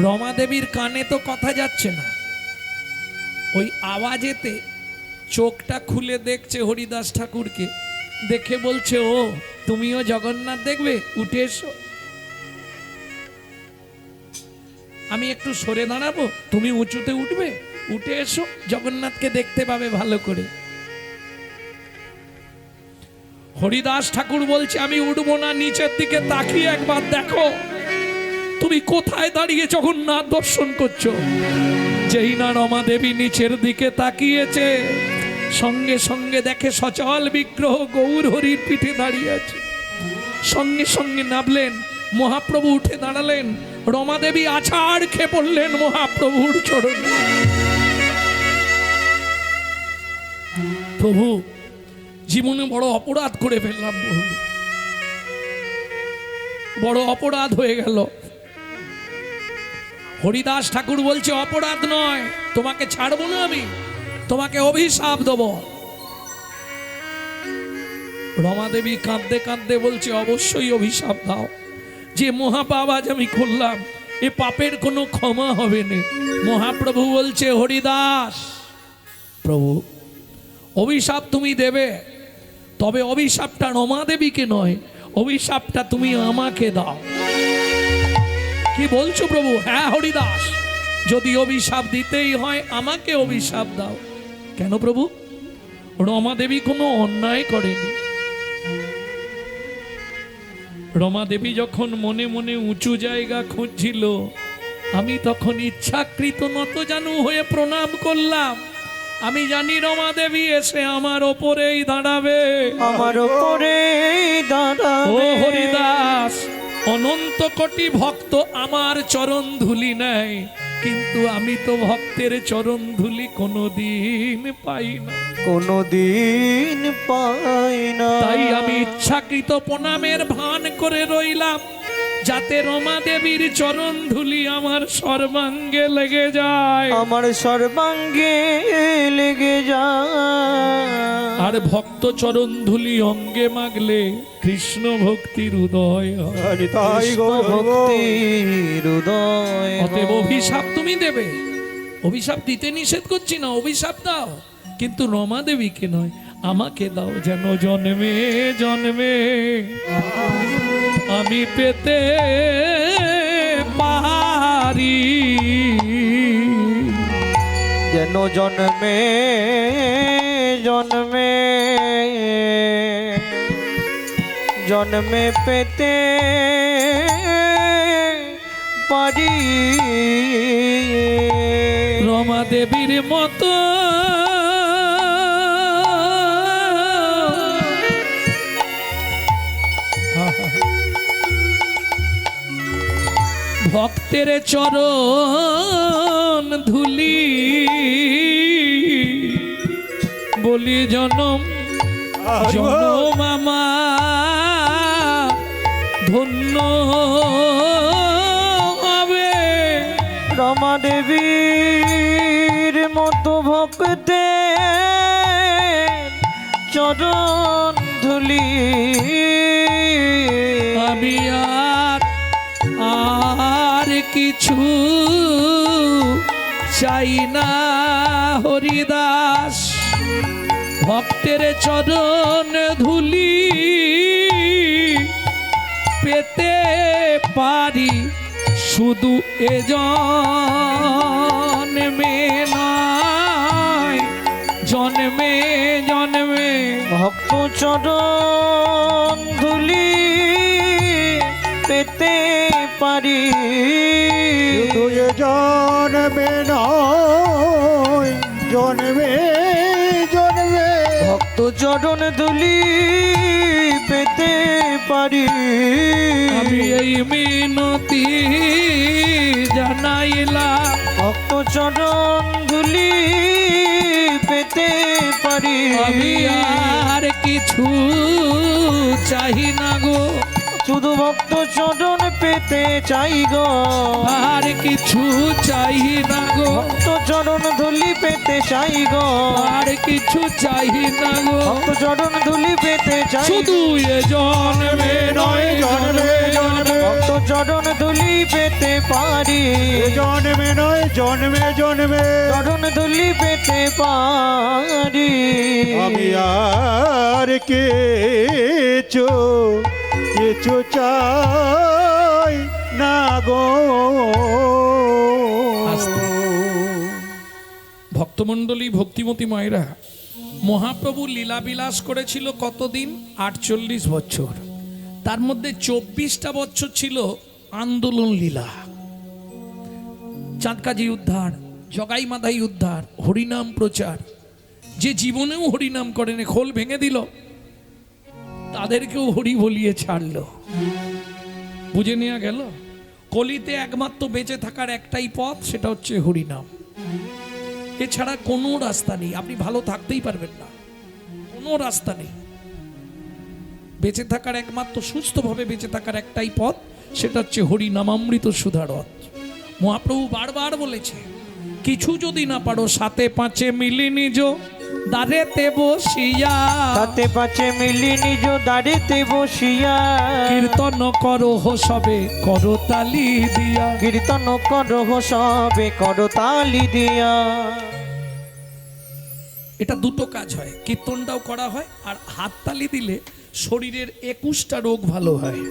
রমা দেবীর কানে তো কথা যাচ্ছে না, ওই আওয়াজেতে চোখটা খুলে দেখছে হরিদাস ঠাকুরকে, দেখে বলছে ও তুমিও জগন্নাথ দেখবে, উঠে এসো। আমি একটু সরে দাঁড়াবো, তুমি উঁচুতে উঠবে, উঠে এসো, জগন্নাথকে দেখতে পাবে ভালো করে। হরিদাস ঠাকুর বলছে আমি উঠবো না, নিচের দিকে তাকিয়ে একবার দেখো তুমি কোথায় দাঁড়িয়ে জগন্নাথ দর্শন করছো। যেই না রমা দেবী নিচের দিকে তাকিয়েছে, সঙ্গে সঙ্গে দেখে সচল বিগ্রহ গৌর হরির পিঠে দাঁড়িয়ে আছে। সঙ্গে সঙ্গে নামলেন মহাপ্রভু, উঠে দাঁড়ালেন, রমা দেবী আছাড় খেয়ে পড়লেন মহাপ্রভুর চরণে। প্রভু, জীবনে বড় অপরাধ করে ফেললাম, প্রভু বড় অপরাধ হয়ে গেল। হরিদাস ঠাকুর বলছে অপরাধ নয়, তোমাকে ছাড়বো না, আমি তোমাকে অভিশাপ দেব। রমা দেবী কাঁদতে কাঁদতে বলছে অবশ্যই অভিশাপ দাও, যে মহাপাপ আজ আমি করলাম, এ পাপের কোনো ক্ষমা হবে না। মহাপ্রভু বলছে হরিদাস, প্রভু অভিশাপ তুমি দেবে, তবে অভিশাপটা রমা দেবীকে নয়, অভিশাপটা তুমি আমাকে দাও। কি বলছো প্রভু? হ্যাঁ হরিদাস, যদি অভিশাপ দিতেই হয় আমাকে অভিশাপ দাও। কেন প্রভু? রমা দেবী কোনো অন্যায় করেনি। রমা দেবী যখন মনে মনে উঁচু জায়গা খুঁজছিল, আমি তখন ইচ্ছাকৃত নতজানু হয়ে প্রণাম করলাম। আমি জানি রমা দেবী এসে আমার ওপরেই দাঁড়াবে, আমার ওপরেই দাঁড়াবে। ও হরিদাস, অনন্ত কোটি ভক্ত আমার চরণ ধুলি নেয়, কিন্তু আমি তো ভক্তের চরণ ধুলি কোনোদিন পাই না, কোনোদিন পাই না। তাই আমি ইচ্ছাকৃত প্রণামের ভান করে রইলাম, যাতে রমা দেবীর চরণ ধুলি আমার সর্বাঙ্গে লেগে যায়, আমার সর্বাঙ্গে লেগে যায়। আর ভক্ত চরণ ধুলি অঙ্গে মাগলে কৃষ্ণ ভক্তির উদয় হয়। তাই গো ভক্তির উদয়। অতএব অভিশাপ তুমি দেবে, অভিশাপ দিতে নিষেধ করছি না, অভিশাপ দাও, কিন্তু রমা দেবীকে নয়, আমাকে দাও, যেন জন্মে জন্মে আমি পেতে পারি, যেন জন্মে জন্মে জন্মে পেতে পারি রমা দেবীর মতো ভক্তের চরণ ধুলি বলি জনম জনম আমার ধন্য হবে। রমা দেবীর মতো ভক্তে চরণ ধুলি আমি আর কিছু চাই না হরিদাস, চরণ ধুলি পেতে পারি শুধু এ জন্মে নয়, জন্মে জন্মে। ভক্ত চরণ ধুলি পেতে পারি শুধু এ জন্মে নয়, জন্মে জন্মে। ভক্ত চরণ ধুলি পেতে পারি আমি এই মিনতি জানাইলাম, ভক্ত চরণ ধুলি পেতে পারি আমি আর কিছু চাহি না গো, শুধু ভক্ত চরণ পেতে চাই গো, আর কিছু চাই না গো, ভক্ত চরণ ধুলি পেতে চাই গো, আর কিছু চাই না গো, ভক্ত চরণ ধুলি পেতে চাই শুধু এ জন্মে নয়, জন্মে জন্মে। ভক্ত চরণ ধুলি পেতে পারি এ জন্মে নয়, জন্মে জন্মে। চরণ ধুলি পেতে পারি আমি আর কিছু কিছু চাই না গো। আস্তে। ভক্তমণ্ডলী, ভক্তিমতী মায়েরা, মহাপ্রভু লীলাবিলাস করেছিল কতদিন? 48 বছর। তার মধ্যে 24টা বছর ছিল আন্দোলন লীলা। চাঁদকাজি উদ্ধার, জগাই মাধাই উদ্ধার, হরিনাম প্রচার। যে জীবনেও হরিনাম করেনি, খোল ভেঙে দিল, তাদেরকেও হরি বলিয়ে ছাড়লো। বুঝে নেওয়া গেল কলিতে একমাত্র বেঁচে থাকার একটাই পথ, সেটা হচ্ছে হরিনাম। এছাড়া কোনো রাস্তা নেই, আপনি ভালো থাকতেই পারবেন না, কোনো রাস্তা নেই। বেঁচে থাকার একমাত্র, সুস্থভাবে বেঁচে থাকার একটাই পথ, সেটা হচ্ছে হরিনামামৃত সুধারথ। মহাপ্রভু বারবার বলেছে, কিছু যদি না পারো সাথে পাঁচে মিলি নিজ দাঁড়েতে বসিয়া, সাথে পাঁচে মিলি নিজ দাঁড়িতে বসিয়া, কীর্তন করো সবে করো তালি দিয়া, কীর্তন করো সবে করো তালি দিয়া। এটা দুটো কাজ হয়, কীর্তনটাও করা হয় আর হাততালি দিলে শরীরের 21টা রোগ ভালো হয়।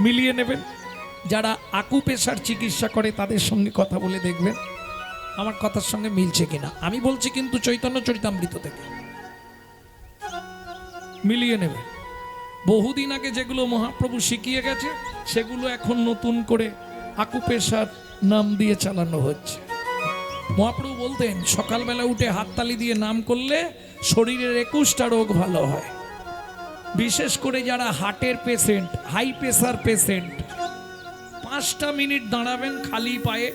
মিলিয়ে নেবেন। যারা আকুপেশার চিকিৎসা করে তাদের সঙ্গে কথা বলে দেখবেন আমার কথার সঙ্গে মিলছে কিনা। আমি বলছি কিন্তু চৈতন্য চরিতামৃত থেকে, মিলিয়ে নেবেন। বহুদিন আগে যেগুলো মহাপ্রভু শিখিয়ে গেছে সেগুলো এখন নতুন করে আকুপেশার নাম দিয়ে চালানো হচ্ছে। মহাপ্রভু বলতেন, সকালবেলা উঠে হাততালি দিয়ে নাম করলে শরীরের 21টা রোগ ভালো হয়। বিশেষ করে যারা হার্টের পেশেন্ট, হাই প্রেসার পেশেন্ট, 5টা মিনিট দাঁড়াবেন খালি পায়ে,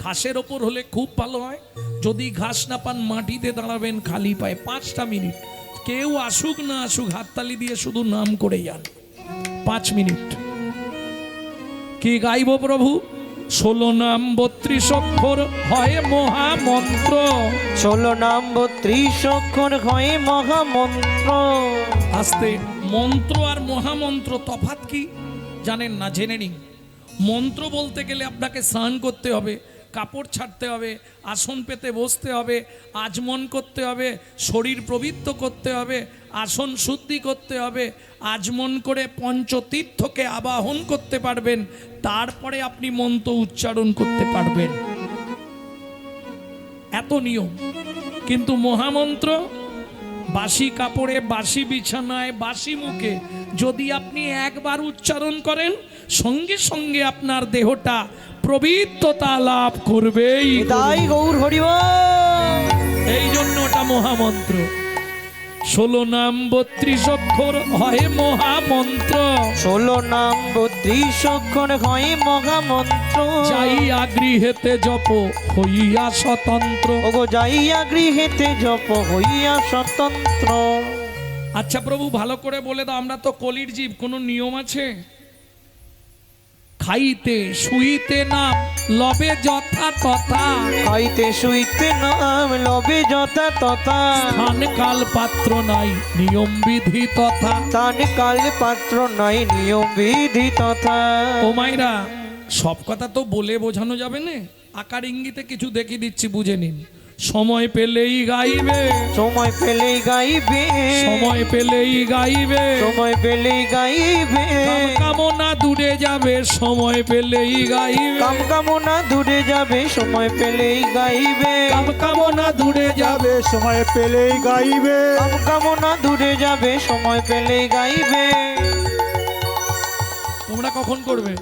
ঘাসের ওপর হলে খুব ভালো হয়। যদি ঘাস না পান মাটিতে দাঁড়াবেন খালি পায়ে 5টা মিনিট। কেউ আসুক না আসুক হাততালি দিয়ে শুধু নাম করে যান 5 মিনিট। কি গাইব প্রভু? 16 নাম 32 অক্ষর হয় মহামন্ত্র, 16 নাম 32 অক্ষর হয় মহামন্ত্র। আস্তে। মন্ত্র আর মহামন্ত্র তফাৎ কি জানেন না? জেনে নিন। মন্ত্র বলতে গেলে আপনাকে স্নান করতে হবে, কাপড় ছাড়তে হবে, আসন পেতে বসতে হবে, আচমন করতে হবে, শরীর পবিত্র করতে হবে, আসন শুদ্ধি করতে হবে, আচমন করে পঞ্চতীর্থকে আবাহন করতে পারবেন, তারপরে আপনি মন্ত্র উচ্চারণ করতে পারবেন। এত নিয়ম। কিন্তু মহামন্ত্র বাসি কাপড়ে, বাসি বিছানায়, বাসি মুখে যদি আপনি একবার উচ্চারণ করেন, সঙ্গে সঙ্গে আপনার দেহটা পবিত্রতা লাভ করবেই। তাই গৌর হরিব। এই জন্য ওটা মহামন্ত্র। 16 নাম 32 অক্ষর হয় মহামন্ত্র, 16 নাম 32 অক্ষর হয় মহামন্ত্র। যাইয়া গৃহেতে জপ হইয়া স্বতন্ত্র। ওগো যাইয়া গৃহেতে জপ হইয়া স্বতন্ত্র। আচ্ছা প্রভু, ভালো করে বলে দাও, আমরা তো কলির জীব, কোনো নিয়ম আছে? খাইতে শুইতে নাম লবে যথা তথা, খাইতে শুইতে নাম লবে যথা তথা। স্থান কাল পাত্র নাই নিয়ম বিধি তথা। স্থান কাল পাত্র নাই নিয়ম বিধি তথা। ও মাইরা, সব কথা তো বলে বোঝানো যাবে না, আকার ইঙ্গিতে কিছু দেখিয়ে দিচ্ছি, বুঝে নিন। সময় পেলেই গাইবে, সময় পেলেই গাইবে, সময় পেলেই গাইবে, সময় পেলেই গাইবে, কাম কামনা দূরে যাবে, সময় পেলেই গাইবে, কাম কামনা দূরে যাবে, সময় পেলেই গাইবে, কাম কামনা দূরে যাবে। যাবে সময় পেলেই গাইবে, কাম কামনা দূরে যাবে, সময় পেলেই গাইবে। তোমরা কখন করবে?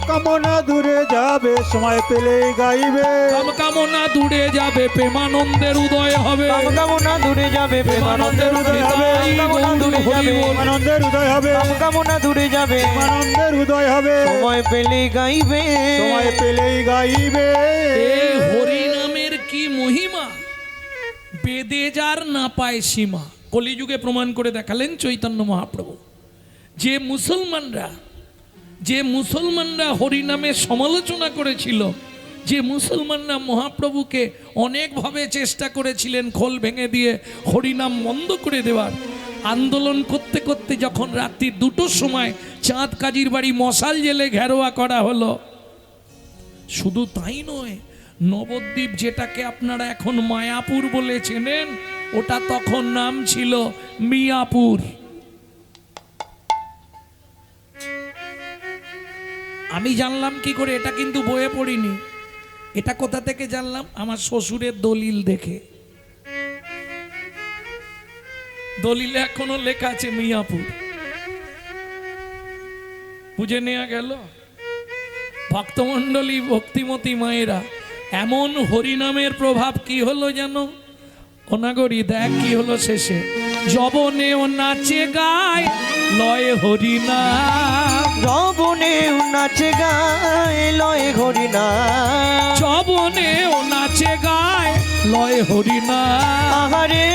কামনা দূরে যাবে সময় পেলেই গাইবে, কাম কামনা দূরে যাবে, প্রেমানন্দের উদয় হবে, কাম কামনা দূরে যাবে, প্রেমানন্দের উদয় হবে, কাম কামনা দূরে যাবে, আনন্দের উদয় হবে, কাম কামনা দূরে যাবে, আনন্দের উদয় হবে, সময় পেলেই গাইবে, সময় পেলেই গাইবে। এ হরি নামের কি মহিমা, বেদে যার না পায় সীমা। কলিযুগে প্রমাণ করে দেখালেন চৈতন্য মহাপ্রভু। যে মুসলমানরা হরি নামের সমালোচনা করেছিল, যে মুসলমানরা মহাপ্রভুকে অনেকভাবে চেষ্টা করেছিলেন খোল ভেঙে দিয়ে হরিনাম বন্ধ করে দেওয়ার, আন্দোলন করতে করতে যখন রাত্রি 2টোর সময় চাঁদ কাজীর বাড়ি মশাল জেলে ঘেরোয়া করা হলো, শুধু তাই নয়, নবদ্বীপ যেটাকে আপনারা এখন মায়াপুর বলে চেনেন, ওটা তখন নাম ছিল মিয়াপুর। আমি জানলাম কি করে, এটা কিন্তু বইয়ে পড়িনি, এটা কোথা থেকে জানলাম? আমার শ্বশুরের দলিল দেখে। দলিলে এখনো লেখা আছে মিয়াপুর। বুঝে নেওয়া গেল। ভক্তমণ্ডলী, ভক্তিমতী মায়েরা, এমন হরিনামের প্রভাব কি হলো জানো? অনাগরি দেখ কি হলো শেষে, যবনে ও নাচে গায় লয় হরিনাম, যবনে নাচে গায় লয় হরিনাম, যবনে ও নাচে গায় লয় হরিনাম। আহারে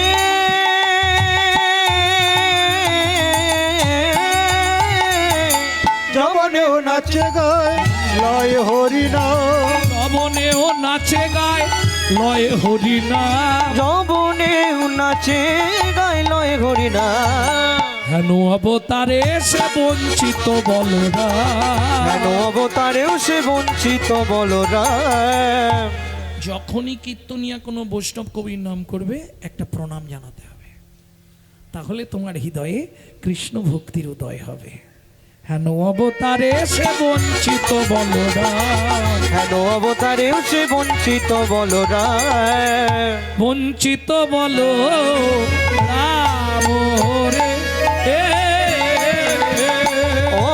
যবনেও নাচে গায় লয় হরিনাম, যবনে ও নাচে গায় লয় হরিনাম। যবনে নাচে গায় লয় হরিনাম, হেন অবতারে সে বঞ্চিত বলরাম, কেন অবতারেও সে বঞ্চিত বলরাম। যখনই কীর্তনিয়া কোনো বৈষ্ণব কবির নাম করবে, একটা প্রণাম জানাতে হবে, তাহলে তোমার হৃদয়ে কৃষ্ণ ভক্তির উদয় হবে। হেন অবতারে সে বঞ্চিত বলরাম, কেন অবতারেও সে বঞ্চিত বলরাম, বঞ্চিত বল রাম রে এ। ও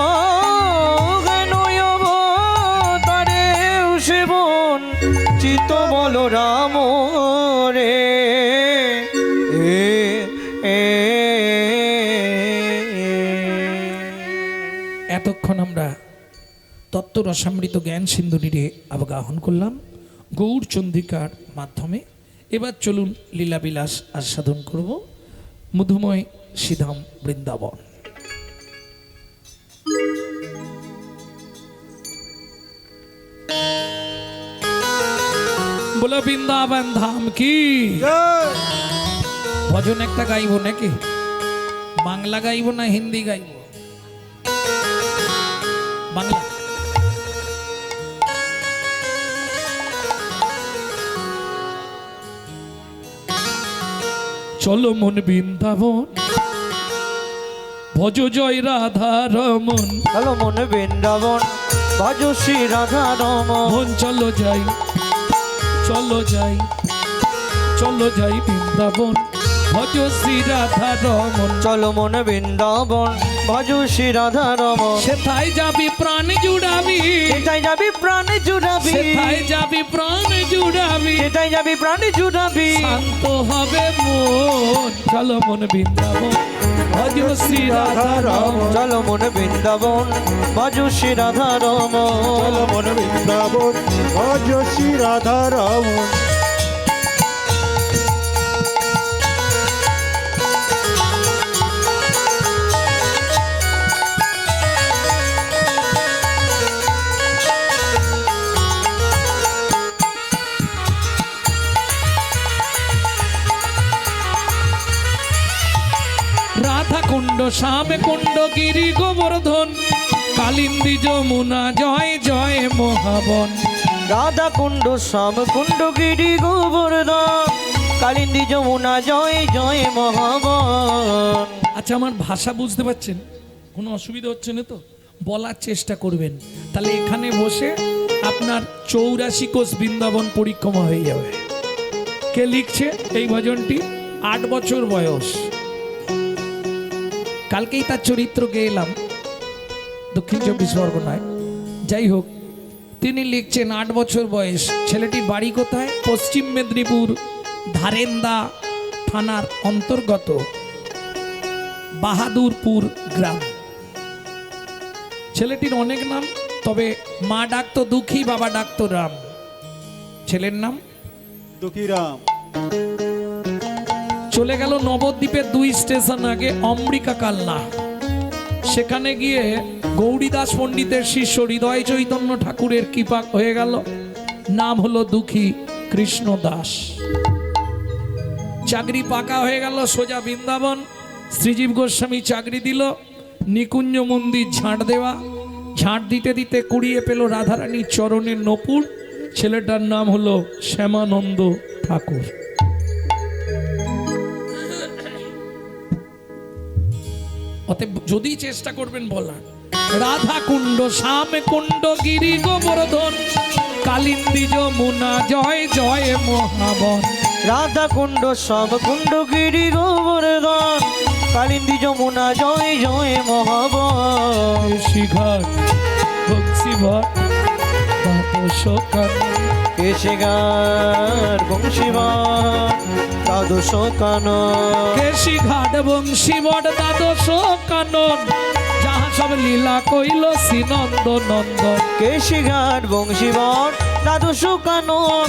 কেন অবতারেও সে বঞ্চিত বলরাম রে এ এ। এতক্ষণ আমরা তত্ত্ব রসামৃত জ্ঞান সিন্ধুনীরে অবগাহন করলাম গৌর চন্দ্রিকার মাধ্যমে। এবার চলুন লীলাবিলাস আস্বাদন করব মধুময় শ্রীধাম বৃন্দাবন। বলো বৃন্দাবন ধাম কি। ভজন একটা গাইব নাকি? বাংলা গাইব না হিন্দি গাইব? বাংলা। চলো মন বৃন্দাবন, ভজ জয় রাধা রমন, চলো মন বৃন্দাবন, ভজ শ্রী রাধা রমন, মন চলো যাই, চলো যাই, চলো যাই বৃন্দাবন, ভজ শ্রী রাধা রমন। চলো মন বৃন্দাবন, ভজ শ্রী রাধা রমন, সেথায় যাবি প্রাণ জুড়াবি, সেটাই যাবি প্রাণ জুড়াবি, সেথায় যাবি প্রাণ জুড়াবি, সেটাই যাবি প্রাণ জুড়াবি, শান্ত হবে মন। চলো মন বৃন্দাবন, ভজ শ্রী রাধা রমন। চলো মন বৃন্দাবন, ভজ শ্রী রাধা রমন, চলো মন বৃন্দাবন, ভজ শ্রী রাধা রমন। রাধা কুণ্ড, শ্যাম কুণ্ড, গিরি গোবর্ধন, কালিন্দী যমুনা, জয় জয় মহাবন। রাধা কুণ্ড শ্যাম কুণ্ড গিরি গোবর্ধন কালিন্দী যমুনা জয় জয় মহাবন। আচ্ছা, আমার ভাষা বুঝতে পারছেন? কোনো অসুবিধা হচ্ছে না তো? বলার চেষ্টা করবেন, তাহলে এখানে বসে আপনার 84 কোষ বৃন্দাবন পরিক্রমা হয়ে যাবে। কে লিখছে এই ভজনটি? 8 বছর বয়স, কালকেই তার চরিত্র গেলাম দক্ষিণ 24 পরগনায়। যাই হোক, তিনি লিখছেন 8 বছর বয়স। ছেলেটির বাড়ি কোথায়? পশ্চিম মেদিনীপুর ধারেন্দা থানার অন্তর্গত বাহাদুরপুর গ্রাম। ছেলেটির অনেক নাম, তবে মা ডাকতো দুঃখী, বাবা ডাকতো রাম। ছেলের নাম দুঃখীরাম। চলে গেল নবদ্বীপের 2 স্টেশন আগে অমৃকা কালনা। সেখানে গিয়ে গৌরীদাস পণ্ডিতের শিষ্য হৃদয় চৈতন্য ঠাকুরের কৃপা হয়ে গেল। নাম হলো দুঃখী কৃষ্ণ দাস। চাকরি পাকা হয়ে গেল, সোজা বৃন্দাবন। শ্রীজীব গোস্বামী চাকরি দিল, নিকুঞ্জ মন্দির ঝাঁট দেওয়া। ঝাঁট দিতে দিতে কুড়িয়ে পেল রাধারানীর চরণের নপুর। ছেলেটার নাম হলো শ্যামানন্দ ঠাকুর। অতএব যদি চেষ্টা করবেন বলার, রাধা কুণ্ড শ্যাম কুণ্ড গিরি গোবর্ধন কালিন্দী যমুনা জয় জয় মহাবন। রাধা কুণ্ড শ্যাম কুণ্ড গিরি গোবর্ধন কালিন্দী যমুনা জয় জয় মহাবন। শিঘাট বংশীভট দ্বাদশ কেশিগার বংশীবান দ্বাদশ কানন। কেশি ঘাট বংশীবট দ্বাদশ কানন যাহা সব লীলা কইল শ্রীনন্দ নন্দন। কেশিঘাট বংশীবন দ্বাদশ কানন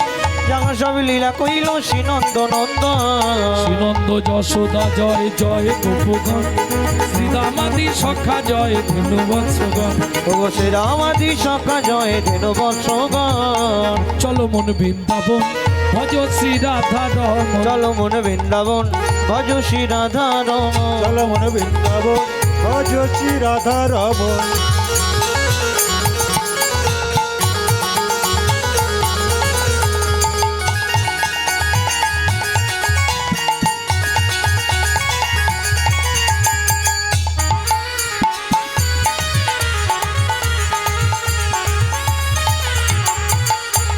যাহা সব লীলা কইল শ্রীনন্দ নন্দন। শ্রীনন্দ যশোদা জয় জয় গোপগণ শ্রীদামাদি সখা জয় ধেনু বৎসগণ। ও শ্রীরামাদি সখা জয় ধেনু বৎসগণ। চলো মন বৃন্দাবন ভজ শ্রী রাধা রমন। চলো মন বৃন্দাবন ভজ শ্রী রাধা রমন। চলো মন বৃন্দাবন ভজ শ্রী রাধা রমন।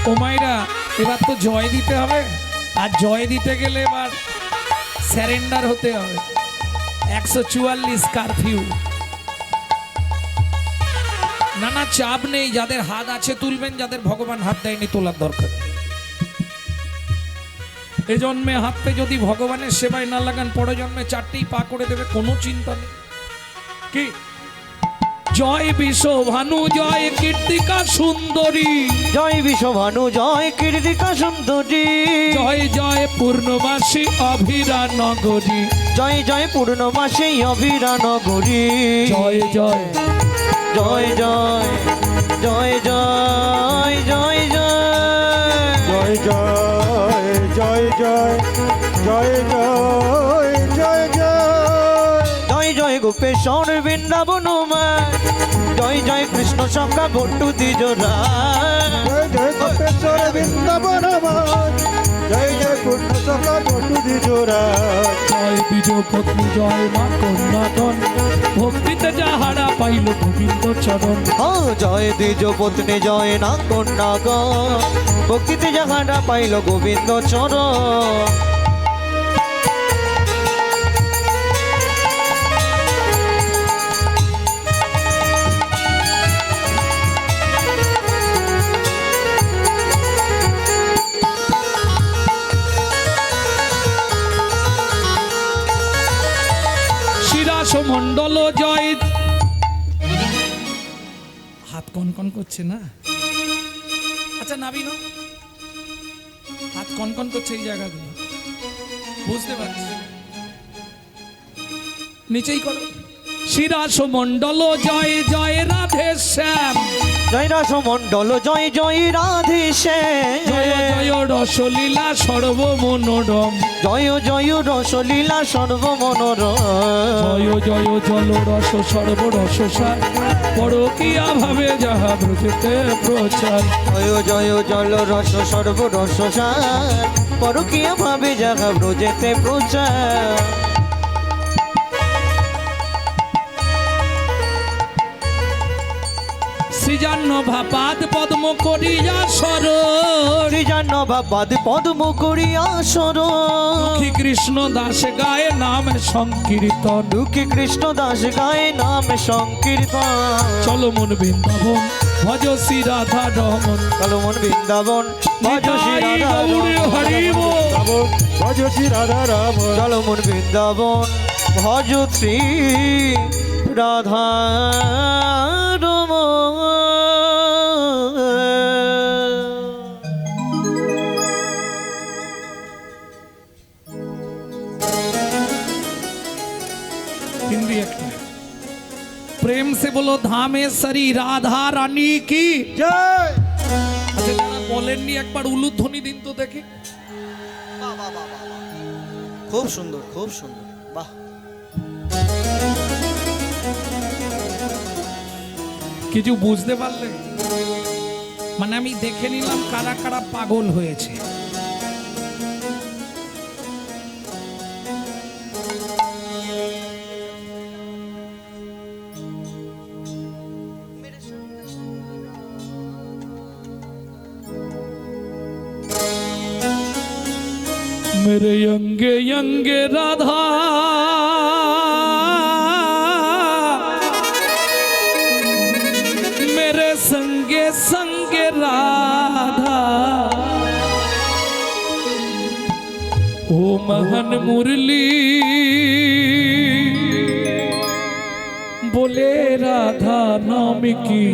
ও মাইরা, এবার তো জয় দিতে হবে, আর জয় দিতে গেলে এবার স্যারেন্ডার হতে হবে। 144 কারফিউ। না না, চাপ নেই, যাদের হাত আছে তুলবেন, যাদের ভগবান হাত দেয়নি তোলার দরকার। এ জন্মে হাতটা যদি ভগবানের সেবায় না লাগান, পরে জন্মে 4টেই পা করে দেবে, কোনো চিন্তা নেই। কি জয় বিশ্বভানু জয় কীর্তিকা সুন্দরী। জয় বিশ্বভানু জয় কীর্তিকা সুন্দরী। জয় জয় পূর্ণবাসী অভিরা নগরী। জয় জয় পূর্ণমাসী অভিরা নগরী। জয় জয় জয় জয় জয় জয় জয় জয় জয় জয় জয় জয় জয় জয় জয় জয়। জয় জয় গোপেশ্বর বৃন্দাবন মায়। জয় জয় কৃষ্ণ সখা ভট্টু দ্বিজরা। জয় জয় গোপেশ্বর বৃন্দাবন মায়। জয় জয় পূর্ণ সখা বটু দ্বিজরা। জয় দ্বিজ পত্নী জয় মা কন্যাদন ভক্তিতে যাহারা পাইল গোবিন্দ চরণ। জয় দ্বিজ পত্নী জয় না কন্যাগণ ভক্তিতে যাহারা পাইল গোবিন্দ চরণ। মন্ডল জয়। হাত কনকন করছে না? আচ্ছা নাবিন, হাত কনকন করছে এই জায়গাগুলো, বুঝতে পারছি। নিচেই করো। শিরাস মন্ডল জয় জয় রাধে শ্যাম। জয় রসমণ্ডল জয় জয় রাধেশে জয় জয় রসলীলা সর্বমনোরম জয় জয় রসলীলা সর্বমনোরম জয় জয় জল রস সর্বরসার পরকীয়া ভাবে যাহা ব্রজেতে প্রচার জয় জয় জল রস সর্বরসার পরকীয়া ভাবে যাহা ব্রজেতে প্রচার সৃজান্ন ভাপাদ পদ্ম করিয়া সর জানো বাবাদ পদ্ম করিয়া সর দুঃখী কৃষ্ণ দাস গায়ে নাম সংকীর্তন দুঃখী কৃষ্ণ দাস গায়ে নাম সংকীর্তন চলো মন বৃন্দাবন ভজ শ্রী রাধা রমন কালমন বৃন্দাবন ভজ শ্রী নিতাই রাধা গৌরে রমণ। হরি বল। ভজ শ্রী রাধা রাম চলমন বৃন্দাবন ভজ শ্রী রাধা हिंदी একটা प्रेम से बोलो धामेश्वरी राधा रानी की জয় আচ্ছা যারা বলেননি একবার উলুধ্বনি দিন তো দেখি খুব সুন্দর খুব সুন্দর বাহ কিছু বুঝতে পারলে মানে আমি দেখে নিলাম কারা কারা পাগল হয়েছে मेरे यंगे यंगे राधा मेरे संगे संगे राधा ओ महन मुरली बोले राधा नाम की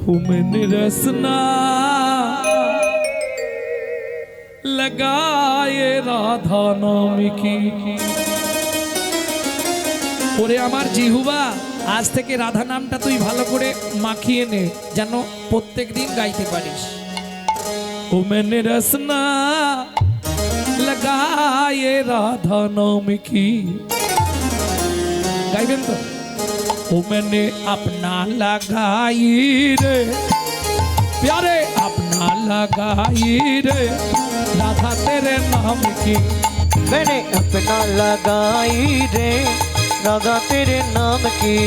ओ मैंने रसना लगाए রাধা নাম কি ওরে আমার জিহুবা আজ থেকে রাধা নামটা তুই ভালো করে মাখিয়ে নে যেন প্রত্যেকদিন গাইতে পারিস ও मैंने रसना लगाए राधा नाम की গাইবেন তো ও मैंने अपना लगाई रे प्यारे अपना लगाई रे राधा तेरे नाम की मैंने अपना लगाई रे राधा तेरे नाम की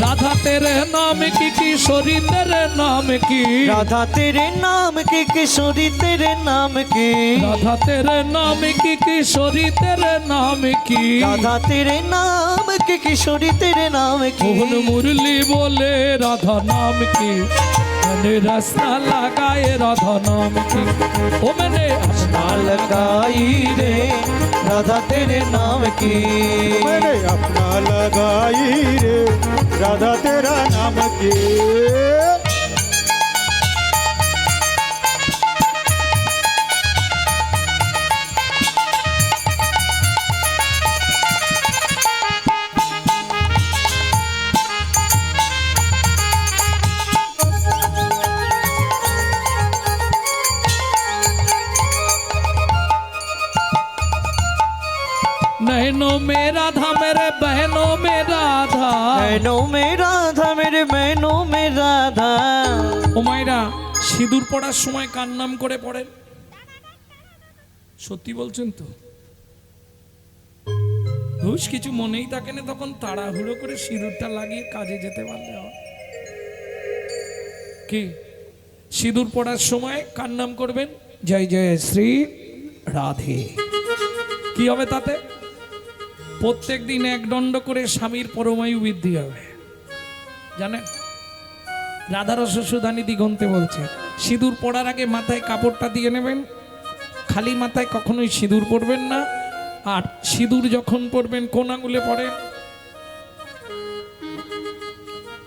राधा तेरे नाम की किशोरी तेरे नाम की राधा तेरे नाम की किशोरी तेरे नाम की राधा तेरे नाम की किशोरी तेरे नाम की राधा तेरे नाम की किशोरी तेरे नाम की मोहन मुरली बोले राधा नाम की मैंने रसना लगाए राधा नाम की ओ मैंने रसना लगाई रे राधा तेरे नाम की मैंने अपना लगाई रे राधा तेरा नाम की नैनों में राधा मेरे बहनों में राधा बहनों में राधा मेरे बहनों में राधा ও মাইরা সিঁদুর পড়ার সময় কার নাম করে পড়েন সত্যি বলছেন তো হুশ কিছু মনেই থাকে না তখন তাড়াহুড়ো করে সিঁদুরটা লাগিয়ে কাজে যেতে পারলে হয় কি সিঁদুর পড়ার সময় কার নাম করবেন জয় জয় শ্রী রাধে কি হবে তাতে প্রত্যেক দিন এক দণ্ড করে স্বামীর পরমায়ু বৃদ্ধি হবে জানেন রাধারস সুধানি দিগন্তে বলছে সিঁদুর পড়ার আগে মাথায় কাপড়টা দিয়ে নেবেন খালি মাথায় কখনোই সিঁদুর পরবেন না আর সিঁদুর যখন পরবেন কোন আঙুলে পড়েন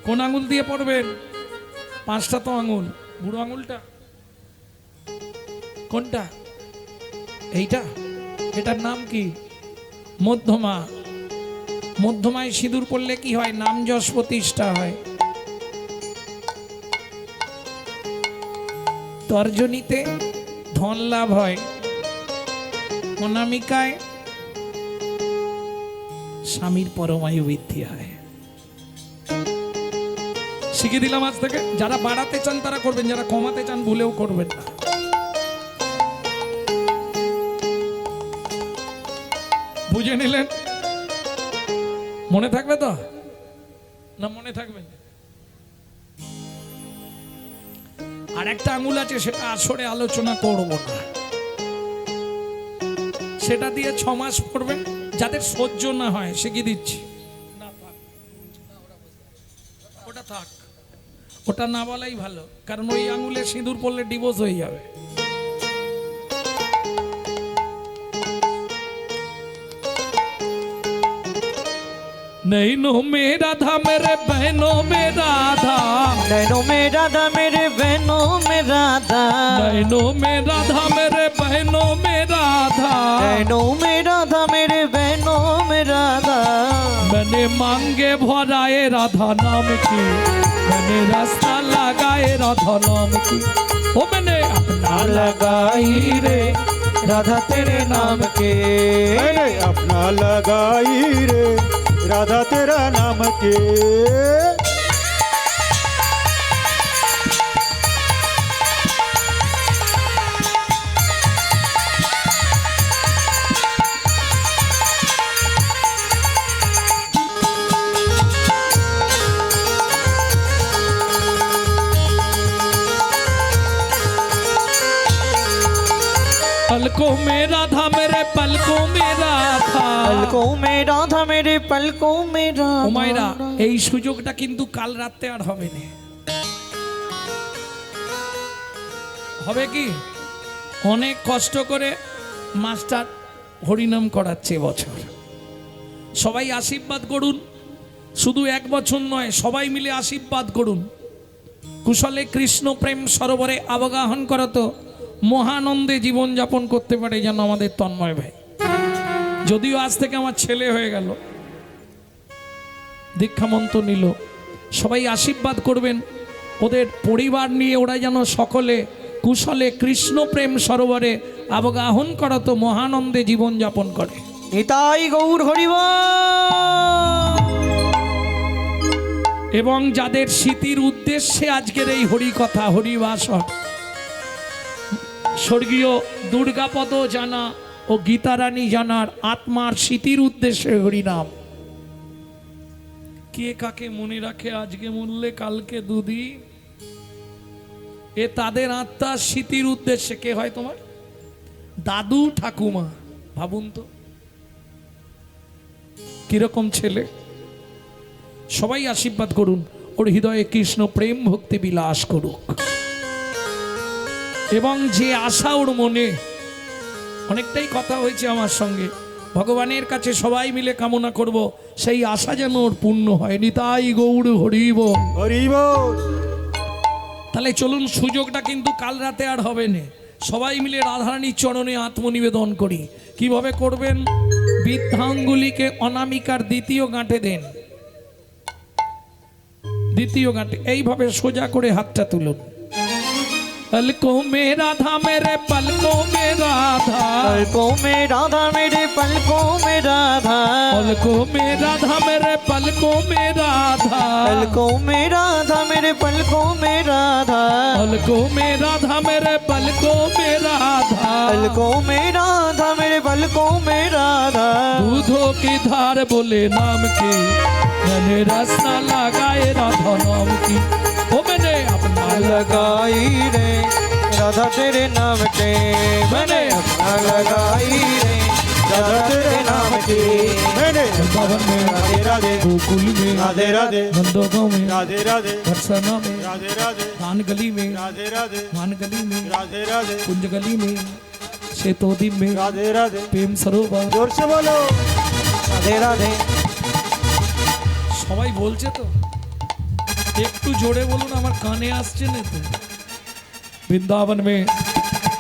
কোন আঙুল দিয়ে পড়বেন পাঁচটা তো আঙুল বুড়ো আঙুলটা কোনটা এইটা এটার নাম কি মধ্যমা মধ্যমায় সিঁদুর পড়লে কি হয়? নাম যশ প্রতিষ্ঠা হয়। তর্জনীতে ধন লাভ হয়, অনামিকায় স্বামীর পরমায়ু বৃদ্ধি হয়। শিখিয়ে দিলাম আজ থেকে। যারা বাড়াতে চান তারা করবেন, যারা কমাতে চান ভুলেও করবেন না। বুঝে নিলেন? মনে থাকবে তো না? মনে থাকবে। আর একটা আঙুল আছে, সেটা আসরে আলোচনা করব না, সেটা দিয়ে 6 মাস পড়বেন। যাদের সহ্য না হয় শিখিয়ে দিচ্ছি। ওটা থাক, ওটা না বলাই ভালো, কারণ ওই আঙুলে সিঁদুর পড়লে ডিভোর্স হয়ে যাবে। नैनो में राधा मेरे बहनों में राधा, नैनों में राधा मेरे बहनों में राधा, नैनो में राधा मेरे बहनों में राधा, नैनों में राधा मेरे बहनों में राधा। मैंने मांगे भराए राधा नाम की, मैंने रास्ता लगाए राधा नाम की। ओ मैंने अपना लगाई रे राधा तेरे नाम के, मैंने अपना लगाई रे राधा तेरा नाम के। पलकों में राधा मेरे पलकों में राधा, पलकों में राधा मेरे पलकों में राधा। ওমাইরা, এই সুযোগটা কিন্তু কাল রাতে আর হবে না। হবে কি? অনেক কষ্ট করে মাস্টার হরিনাম করাচ্ছে বছর। সবাই আশীর্বাদ করুন, শুধু 1 বছর নয়, সবাই মিলে আশীর্বাদ করুন। কুশলে কৃষ্ণ প্রেম সরোবরে অবগাহন করত, মহানন্দে জীবন যাপন করতে পারে যেন আমাদের তন্ময় ভাই। যদিও আজ থেকে আমার ছেলে হয়ে গেল, দীক্ষামন্ত্র নিল, সবাই আশীর্বাদ করবেন ওদের পরিবার নিয়ে, ওরা যেন সকলে কুশলে কৃষ্ণ প্রেম সরোবরে অবগাহন করত, মহানন্দে জীবন যাপন করে। নিতাই গৌর হরিবল। এবং যাদের স্মৃতির উদ্দেশ্যে আজকের এই হরিকথা হরিবাসর, স্বর্গীয় দুর্গাপদ জানা ও গীতারানী জানার আত্মার স্মৃতির উদ্দেশ্যে হরিনাম। কে কাকে মনে রাখে আজকে মরলে কালকে দুদিন, এ তাদের আত্মার স্মৃতির উদ্দেশ্যে। কে হয় তোমার? দাদু ঠাকুমা। ভাবুন তো কিরকম ছেলে। সবাই আশীর্বাদ করুন, ওর হৃদয়ে কৃষ্ণ প্রেম ভক্তি বিলাস করুক। এবং যে আশা ওর মনে, অনেকটাই কথা হয়েছে আমার সঙ্গে, ভগবানের কাছে সবাই মিলে কামনা করব সেই আশা যেন ওর পূর্ণ হয়। নিতাই গৌর হরিবল। হরিবল। তাহলে চলুন, সুযোগটা কিন্তু কাল রাতে আর হবে না। সবাই মিলে রাধারানীর চরণে আত্মনিবেদন করি। কিভাবে করবেন? বৃদ্ধাঙ্গুলিকে অনামিকার দ্বিতীয় গাঁটে দেন, দ্বিতীয় গাঁটে এইভাবে সোজা করে হাতটা তুলুন। पलकों में राधा मेरे पलकों में राधा, पलकों में राधा मेरे पलकों में राधा, पलकों में राधा मेरे पलकों में राधा, पलकों में राधा मेरे पलकों में राधा, पलकों में राधा मेरे पलकों में राधा, पलकों में राधा मेरे पलकों में राधा। दूधों की धार बोले नाम की, मैंने रास्ता लगाए राधा नाम की। वो मैंने अपना लगाई रे राधा तेरे नाम के, मैंने अपना लगाई रे राधा तेरे नाम की। मैंने वृंदावन में, राधे राधे, गोकुल में, राधे राधे, नंदोगांव में, राधे राधे, बरसाना में, राधे राधे, धान गली में, राधे राधे, मान गली में, राधे राधे, कुंज गली में, शेतोदी में, राधे राधे। प्रेम सरोवर। जोर से बोलो राधे राधे। সবাই বলছে তো, একটু জোরে বলুন, আমার কানে আসছে না তো। বৃন্দাবন में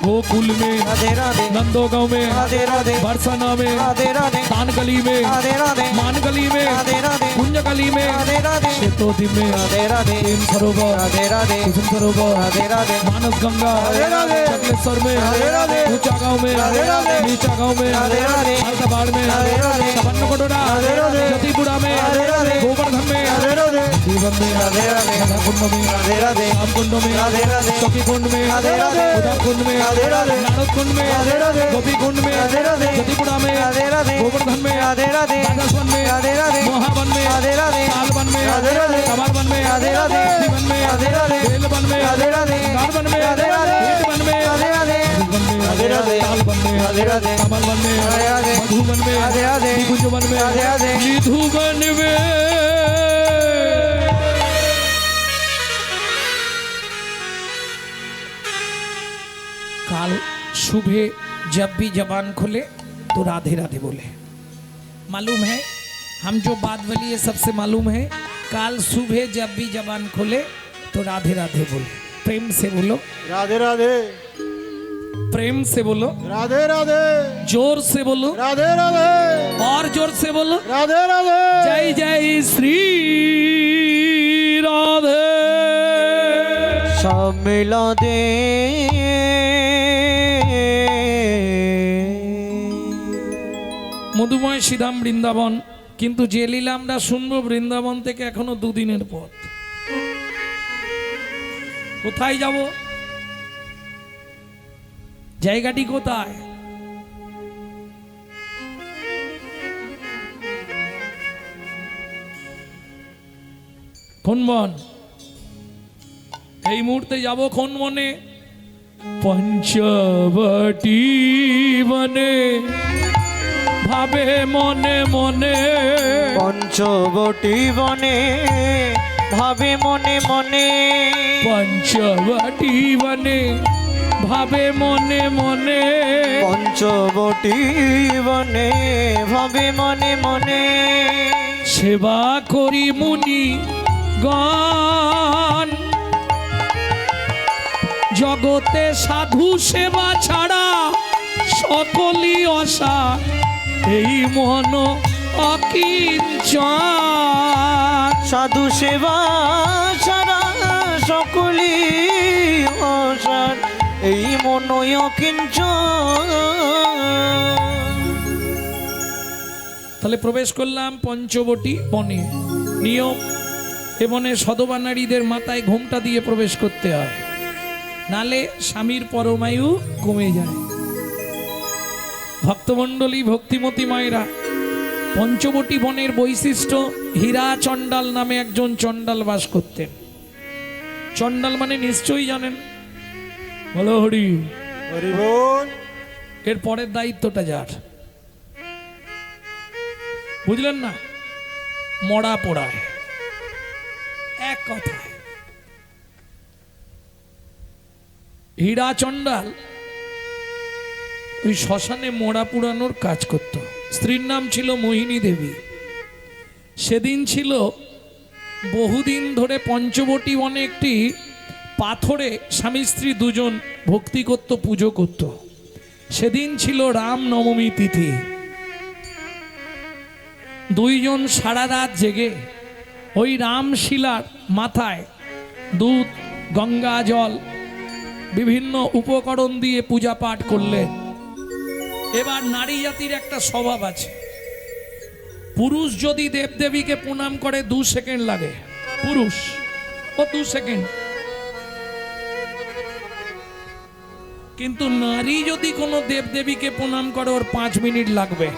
गोकुल में, राधे राधे नंदोगांव में, राधे राधे बरसाना में, राधे राधे दानगली में, राधे राधे मानगली में, राधे राधे कुंजगली में, राधे राधे शेतोदी में, राधे राधे प्रेम सरोवर, राधे राधे कुसुम सरोवर, राधे राधे मानस गंगा, राधे राधे चकलेश्वर में, राधे राधे ऊंचा गांव में, राधे राधे नीचा गांव में, राधे राधे हरदाबाद में, राधे राधे सबन्नकोटड़ा, राधे राधे जतीपुरा में, राधे राधे गोवर्धन में, राधे राधे जीवन में, राधे राधे राधाकुंड में, राधे राधे रामकुंड में, राधे राधे चौकीकुंड में, राधे राधे उदाकुंड में, राधे राधे नारदकुंड में, राधे राधे गोपीकुंड में, राधे राधे जतीपुरा में, राधे राधे गोवर्धन में, राधे राधे राजस्वन में, राधे राधे मोहावन में, राधे राधे तालवन में, राधे राधे कमलवन में, राधे राधे जीवन में, राधे राधे बेलवन में, राधे राधे गारवन में, राधे राधे ईटवन में, राधे राधे मधुवन में, राधे राधे तालवन में, राधे राधे कमलवन में, राधे राधे मधुवन में, राधे राधे निकुंजवन में, राधे राधे निधुवन में। काल सुबह जब भी जबान खुले तो राधे राधे बोले। मालूम है हम जो बात बोली है सबसे मालूम है। काल सुबह जब भी जबान खोले तो राधे राधे बोले। प्रेम से बोलो, राधे राधे प्रेम से बोलो, राधे राधे जोर से बोलो, राधे राधे और जोर से बोलो, राधे राधे जय जय श्री राधे। सब मिला दे মধুময় শ্রীধাম বৃন্দাবন, কিন্তু যে লীলা আমরা শুনবো বৃন্দাবন থেকে এখনো দুদিনের পথ। কোথায় যাব? জায়গাটি কোথায়? কোন বন? এই মুহূর্তে যাব কোন বনে? পঞ্চবটি বনে ভাবে মনে মনে, পঞ্চবটি বনে ভাবে মনে মনে, পঞ্চবটি বনে ভাবে মনে মনে, পঞ্চবটি বনে ভাবে মনে মনে, সেবা করি মুনি গণ, জগতে সাধু সেবা ছাড়া সকলই অসার, এই মন অকিঞ্চন। সাধু সেবা ছাড়া সকলি অসার, এই মনয় কিঞ্চন। তাহলে প্রবেশ করলাম পঞ্চবটি বনে। নিয়ম, এ বনে সধবা নারীদের মাথায় ঘোমটা দিয়ে প্রবেশ করতে হয়, নালে স্বামীর পরমায়ু কমে যায়। ভক্তমণ্ডলী, ভক্তিমতী মায়েরা, পঞ্চবটি বনের বৈশিষ্ট্য, হীরা চণ্ডাল নামে একজন চণ্ডাল বাস করতেন। চণ্ডাল মানে নিশ্চয়ই জানেন, বলো হরি হরি বল। এর পরের দায়িত্বটা যার, বুঝলেন না? মরা পোড়ায়, এক কথায় হীরা চণ্ডাল ওই শ্মশানে মোড়া পুরানোর কাজ করত। স্ত্রীর নাম ছিল মোহিনী দেবী। সেদিন ছিল বহুদিন ধরে পঞ্চবটি বনে একটি পাথরে স্বামী স্ত্রী দুজন ভক্তি করত, পুজো করত। সেদিন ছিল রাম নবমী তিথি। দুইজন সারা রাত জেগে ওই রামশিলার মাথায় দুধ, গঙ্গা জল, বিভিন্ন উপকরণ দিয়ে পূজা পাঠ করলেন। এবার নারী জাতির একটা স্বভাব আছে, পুরুষ যদি দেবদেবীকে প্রণাম করে 2 সেকেন্ড লাগে, পুরুষ ও 2 সেকেন্ড, কিন্তু নারী যদি কোনো দেবদেবীকে প্রণাম করে ওর 5 মিনিট লাগবে।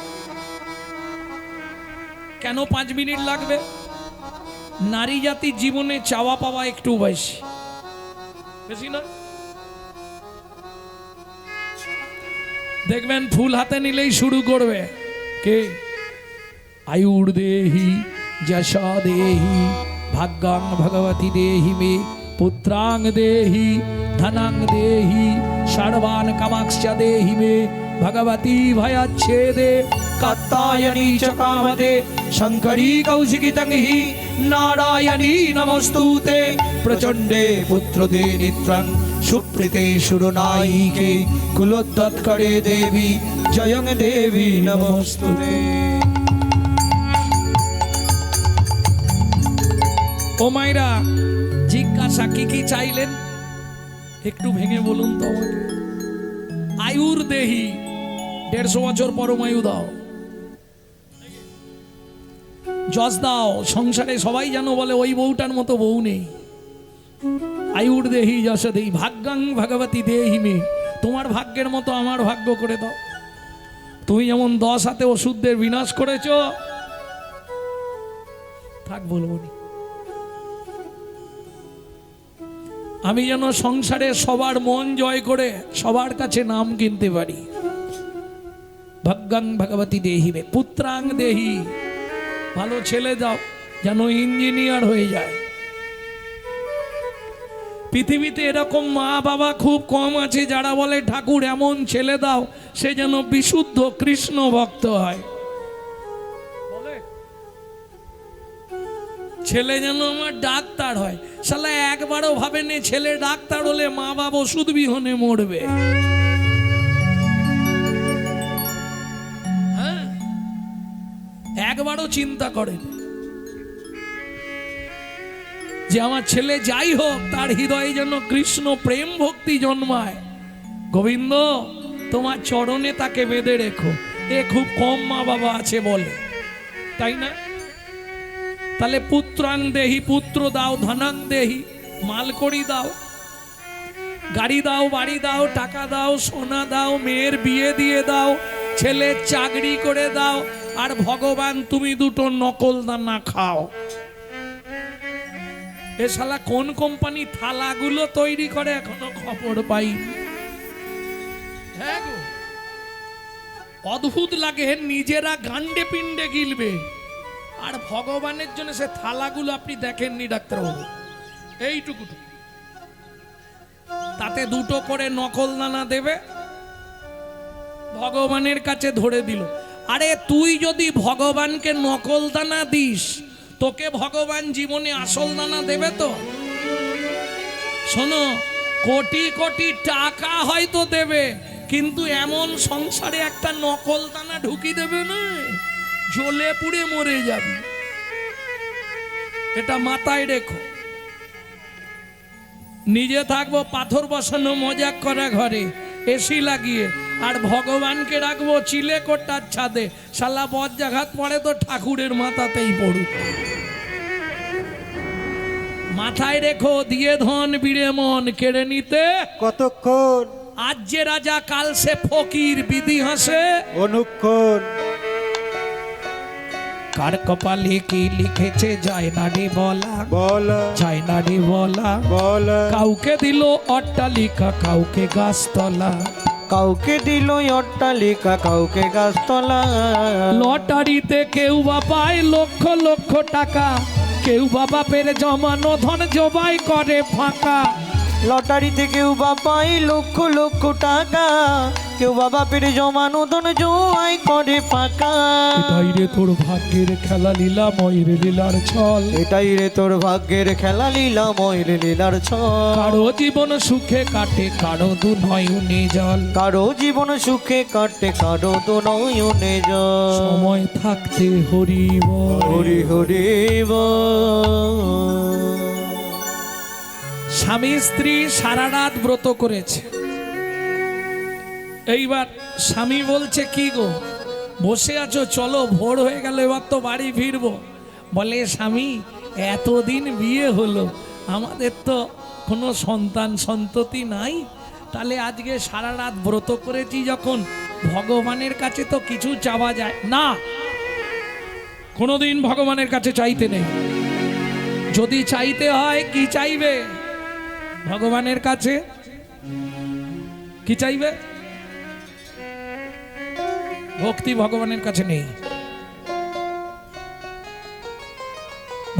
কেন 5 মিনিট লাগবে? নারী জাতির জীবনে চাওয়া পাওয়া একটু বেশি, বেশি না? দেখবেন ফুল হাতে নিলেই শুরু করবে কে? আয়ুর দেহি, যশা দেহি, ভাগ্যাং ভগবতী দেহি মে, পুত্রাং দেহি, ধনাং দেহি, সর্বান কামাক্ষ্য দেহি মে, ভগবতী ভয়াচ্ছেদে कात्यायनी च कामदे शंकरी कौशिकी तंगी नारायणी नमस्तुते प्रचंडे पुत्रदे नित्रं सुप्रीते सुरनायिके कुलोद्गतकरे देवी जयं देवी नमस्तुते। ও মাইরা জিজ্ঞাসা কি চাইলেন একটু ভেঙে বলুন তো আমাকে। আয়ুর দেহি 150 বছর পরমায়ু দাও, যশ দাও, সংসারে সবাই যেন বলে ওই বউটার মতো বউ নেই। আয়ুর দেহি যশ দেহি ভাগ্যাং ভগবতী দেহি মে, তোমার ভাগ্যের মতো আমার ভাগ্য করে দাও। তুমি যেমন 10 হাতে ওষুধদের বিনাশ করেছো, থাক বলবো না, আমি যেন সংসারে সবার মন জয় করে সবার কাছে নাম কিনতে পারি। ভাগ্যাং ভগবতী দেহি মে পুত্রাং দেহি, ভালো ছেলে দাও যেন ইঞ্জিনিয়ার হয়ে যায়। পৃথিবীতে এরকম মা বাবা খুব কম আছে যারা বলে ঠাকুর এমন ছেলে দাও সে যেন বিশুদ্ধ কৃষ্ণ ভক্ত হয়। ছেলে যেন আমার ডাক্তার হয়। শালা একবারও ভাবেনি ছেলে ডাক্তার হলে মা বাবা ওষুধ বিহনে মরবে। হ্যাঁ, একবারও চিন্তা করেন যে আমার ছেলে যাই হোক তার হৃদয়ে যেন কৃষ্ণ প্রেম ভক্তি জন্মায়। গোবিন্দ তোমার চরণে তাকে বেঁধে রেখো, এ খুব কম মা বাবা আছে বলে, তাই না? তাহলে পুত্রাং দেহি, পুত্র দাও, ধনাং দেহি, মালকড়ি দাও, গাড়ি দাও, বাড়ি দাও, টাকা দাও, সোনা দাও, মেয়ের বিয়ে দিয়ে দাও, ছেলের চাকরি করে দাও, আর ভগবান তুমি দুটো নকল দানা খাও। এ শালা কোন কোম্পানি থালাগুলো তৈরি করে এখনো খবর পাইনি। হ্যাঁ গো, অদ্ভুত লাগে, নিজেরা গান্ডে পিণ্ডে গিলবে আর ভগবানের জন্য সে থালাগুলো আপনি দেখেননি ডাক্তারবাবু, এইটুকু, তাতে দুটো করে নকল দানা দেবে, ভগবানের কাছে ধরে দিল। আরে তুই যদি ভগবানকে নকল দানা দিস, তোকে ভগবান জীবনে আসল দানা দেবে তো? শোনো, কোটি কোটি টাকা হয়তো দেবে, কিন্তু এমন সংসারে একটা নকল দানা ঢুকি দেবে না, জ্বলে পুড়ে মরে যাবে। এটা মাথায় রেখো। নিজে থাকবো পাথর বসানো মজাক করা ঘরে, এসি লাগিয়ে, আর ভগবানকে রাখবো চিলে কোটার ছাদে। শালা বজ্রাঘাত পড়ে তো ঠাকুরের মাথাতেই পড়ুক। মাথায় রেখো, দিয়ে ধন বিড়ে মন কেড়ে নিতে কতক্ষণ, আজ যে রাজা কাল সে ফকির, বিধি হাসে অনুক্ষণ। কার কপালে কি লিখেছে যায় না রে বলা, বলা যায় না রে বলা। বলা, কাউকে দিল অট্টালিকা, কাউকে গাছতলা, কাউকে দিল অট্টালিকা, কাউকে গাছতলা। লটারিতে কেউ বা পায় লক্ষ লক্ষ টাকা, কেউ বা বাপের জমানো ধন জবাই করে ফাঁকা। লটারিতে কেউ বা পায় লক্ষ লক্ষ টাকা, কেউ বা বাপের জমানো ধন জোয়াই করে ফাঁকা। এটাই রে তোর ভাগ্যের খেলা, লীলা ময়ের লীলার ছল। এটাই রে তোর ভাগ্যের খেলা, লীলা ময়ের লীলার ছল। কারো জীবন সুখে কাটে, কারো দু নয়নে জল। কারো জীবন সুখে কাটে, কারো তো নয়নে জল। সময় থাকতে হরি বল। হরি হরি বল। স্বামী স্ত্রী সারা রাত ব্রত করেছে, এইবার স্বামী বলছে কি গো বসে আছো, চলো ভোর হয়ে গেল, এবার তো বাড়ি ফিরবো। বলে স্বামী এতদিন বিয়ে হলো, আমাদের তো কোনো সন্তান সন্ততি নাই, তাহলে আজকে সারা রাত ব্রত করেছি যখন, ভগবানের কাছে তো কিছু চাওয়া যায় না। কোনোদিন ভগবানের কাছে চাইতে নেই। যদি চাইতে হয় কি চাইবে ভগবানের কাছে? কি চাইবে? ভক্তি ভগবানের কাছে নেই।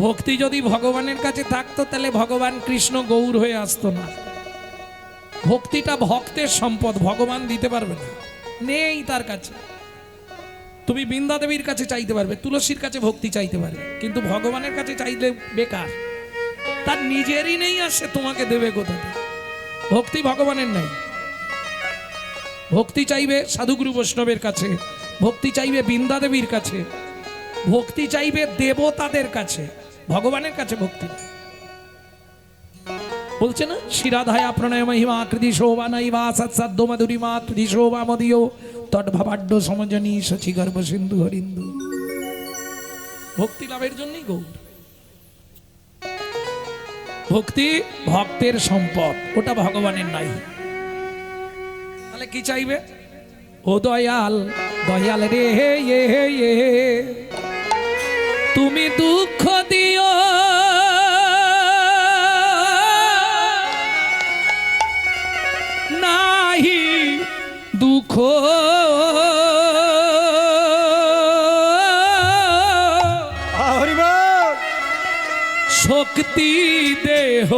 ভক্তি যদি ভগবানের কাছে থাকতো তাহলে ভগবান কৃষ্ণ গৌর হয়ে আসতো না। ভক্তিটা ভক্তের সম্পদ, ভগবান দিতে পারবে না, নেই তার কাছে। তুমি বৃন্দা দেবীর কাছে চাইতে পারবে, তুলসীর কাছে ভক্তি চাইতে পারবে, কিন্তু ভগবানের কাছে চাইলে বেকার। তার নিজেরই নেই, আর সে তোমাকে দেবে কোথা থেকে? ভক্তি ভগবানের নেই। ভক্তি চাইবে সাধুগুরু বৈষ্ণবের কাছে, ভক্তি চাইবে বৃন্দা দেবীর কাছে, ভক্তি চাইবে দেবতাদের কাছে, ভগবানের কাছে ভক্তি নেই। বলছে না, শিরাধায়া প্রণয় মহিমা কৃতি শোভা নৈবা সৎসাধ্য মধুরিমা কৃতি শোভা মদীয় তদ্ভাবাড্য সমজনী শচী গর্ভ সিন্ধু হরিন্দু। ভক্তি লাভের জন্যই গৌর। ভক্তি ভক্তের সম্পদ, ওটা ভগবানের নাই। তাহলে কি চাইবে? ও দয়াল, দয়াল রে হে, তুমি দুঃখ দিও নাহি, দুঃখ হরিবল। শক্তি দেহ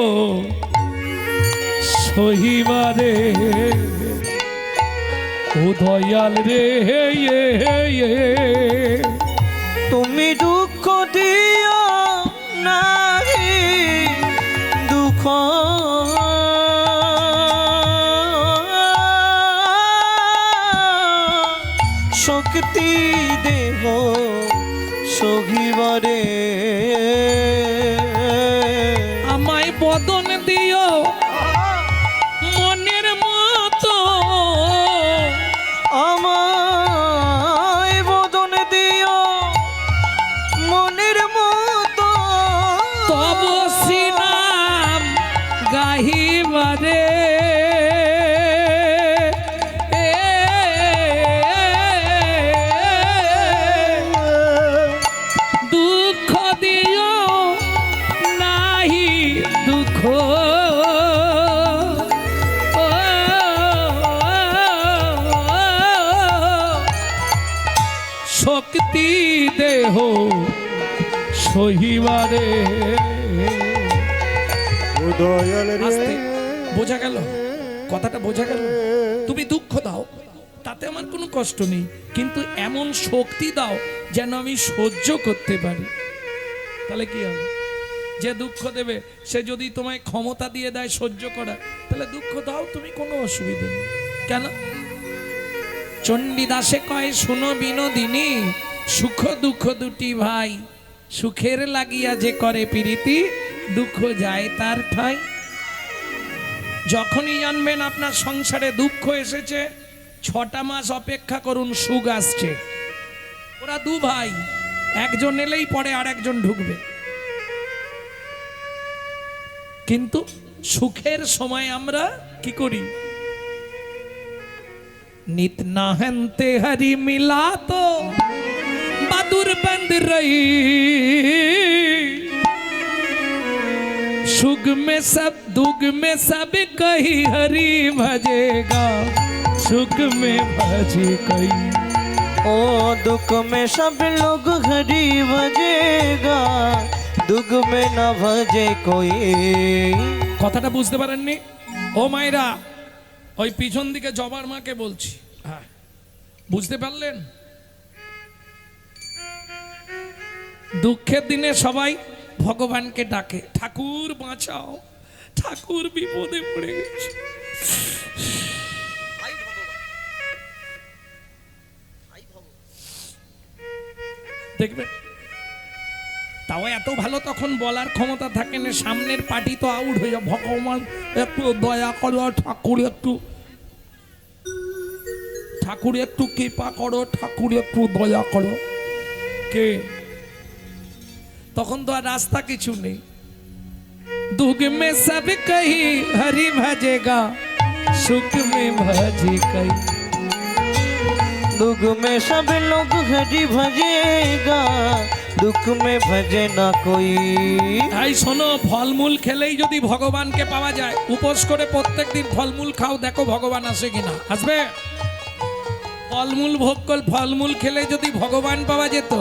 সহিবারে। ও দয়াল রে তুমি দুঃখ দিও নাহি, দুঃখ শক্তি দেহ সহিবারে। আমায় বদন দিও মনের মতো, আমায় বদন দিও মনের মতো, তব শ্রীনাম গাহিবারে। দুঃখ দিও নাহি, দুঃখ শক্তি দেহ সহিবারে। ও দয়াল রে। আস্তে, বোঝা গেল কথাটা? বোঝা গেল? তুমি দুঃখ দাও, তাতে আমার কোনো কষ্ট নেই, কিন্তু এমন শক্তি দাও যেন আমি সহ্য করতে পারি। তাহলে কি হবে? যে দুঃখ দেবে সে যদি তোমায় ক্ষমতা দিয়ে দেয় সহ্য করা, তাহলে দুঃখ দাও তুমি, কোনো অসুবিধা নেই। কেন? চণ্ডীদাসে কয়, শুনো বিনোদিনী, সুখ দুঃখ দুটি ভাই, সুখের লাগিয়া যে করে প্রীতি, দুঃখ যায় তার ঠাই। যখনই জানবেন আপনার সংসারে দুঃখ এসেছে, 6টা মাস অপেক্ষা করুন, সুখ আসছে। ওরা দু ভাই, একজন এলেই পরে আর একজন ঢুকবে। কিন্তু সুখের সময় আমরা কি করি? नित नाहनते हरि मिला तो बहादुर बंद रही, सुख में सब दुख में सब कही हरि भजेगा, सुख में भजे कही। ओ दुख में सब लोग हरि भजेगा, दुख में न भजे कोई। কথাটা বুঝতে পারেননি? ও মায়েরা, ওই পিছন দিকে জবার মাকে বলছি, হ্যাঁ বুঝতে পারলেন? দুঃখের দিনে সবাই ভগবানকে ডাকে, ঠাকুর বাঁচাও, ঠাকুর বিপদে পড়ে গেছে। দেখবেন, তাও এত ভালো তখন বলার ক্ষমতা থাকে না, সামনের পার্টি তো আউট হয়ে যায়। ভগবান একটু দয়া করো, ঠাকুর একটু, ঠাকুর একটু কৃপা করো, ঠাকুর একটু দয়া করো। কে? তখন তো আর রাস্তা কিছু নেই। दुख में सब कही हरि भजेगा, सुख में भजे कही। दुख में सब लोग हरि भजेगा, दुख में भजे ना कोई। তাই শোনো, ফলমূল খেলেই যদি ভগবানকে পাওয়া যায়, উপোস করে প্রত্যেকদিন ফলমূল খাও, দেখো ভগবান আসে কিনা। আসবে? ফলমূল ভোগ কর, ফলমূল খেলে যদি ভগবান পাওয়া যেত।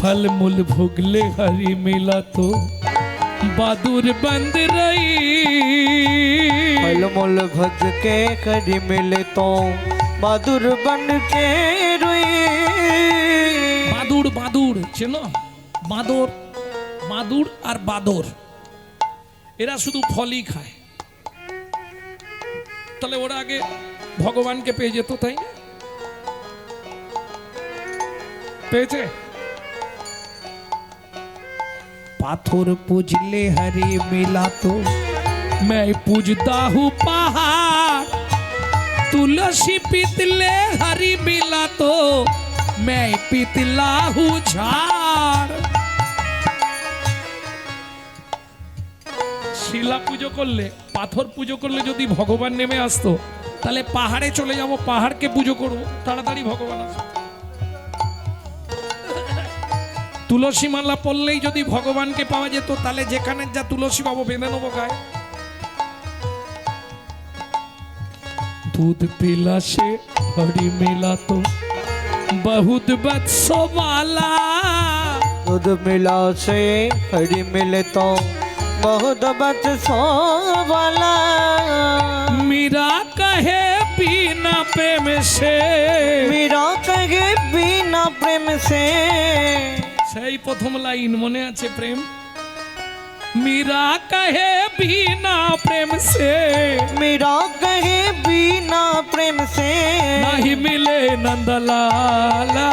फलमूल भोगले हरि मिला तो बहादुर बंद रही, फलमूल भज के हरि मिले तो बहादुर बन के মাদুর বাদুর চেনো? বাঁদর, মাদুর আর বাদর, এরা শুধু ফলই খায়। তাহলে ওরা আগে ভগবানকে পেয়ে যেত, তাই না? পেয়েছে? पाथर पूजले हरि मिला तो मैं पूजता हूँ पहाड़, तुलसी पीतले हरि मिला तो मैं पीतला हूँ झाड़। শিলা পুজো করলে, পাথর পুজো করলে যদি ভগবান নেমে আসতো, তাহলে পাহাড়ে চলে যাব, পাহাড়কে পুজো করবো, তাড়াতাড়ি ভগবান আসবে। তুলসী মালা পড়লেই যদি ভগবানকে পাওয়া যেত, তাহলে যেখানে যা তুলসী পাবো বেঁধে নেবো গায়ে। दूध पिला से हरी मिला तो बहुत बत्सो वाला, दूध मिला से हरी मिले तो बहुत बत्सों वाला। मीरा कहे बिना प्रेम से, मीरा कहे बिना प्रेम से, সেই প্রথম লাইন মনে আছে? প্রেম। मीरा कहे बिना प्रेम से, मीरा कहे बिना प्रेम से, नहीं मिले नंदलाला,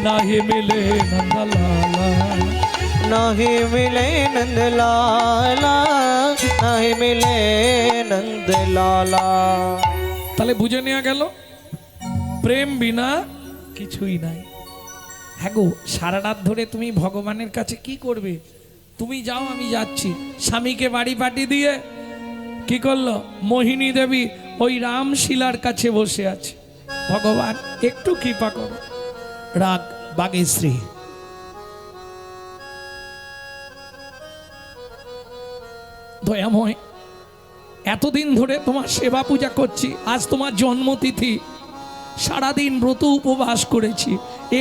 नहीं मिले नंदलाला, नहीं मिले नंदलाला, नहीं मिले नंदलाला। তাহলে বুঝে নেওয়া গেল প্রেম বিনা কিছুই নাই। হ্যাঁ গো, সারা রাত ধরে তুমি ভগবানের কাছে কি করবে? তুমি যাও, আমি যাচ্ছি। স্বামীকে বাড়ি পাঠিয়ে দিয়ে কি করলো? মোহিনী দেবী ওই রামশিলার কাছে বসে আছে। ভগবান একটু কৃপা করো। রাগ বাগেশ্রী, দয়াময়, এতদিন ধরে তোমার সেবা পূজা করছি, আজ তোমার জন্মতিথি, সারাদিন ব্রত উপবাস করেছি,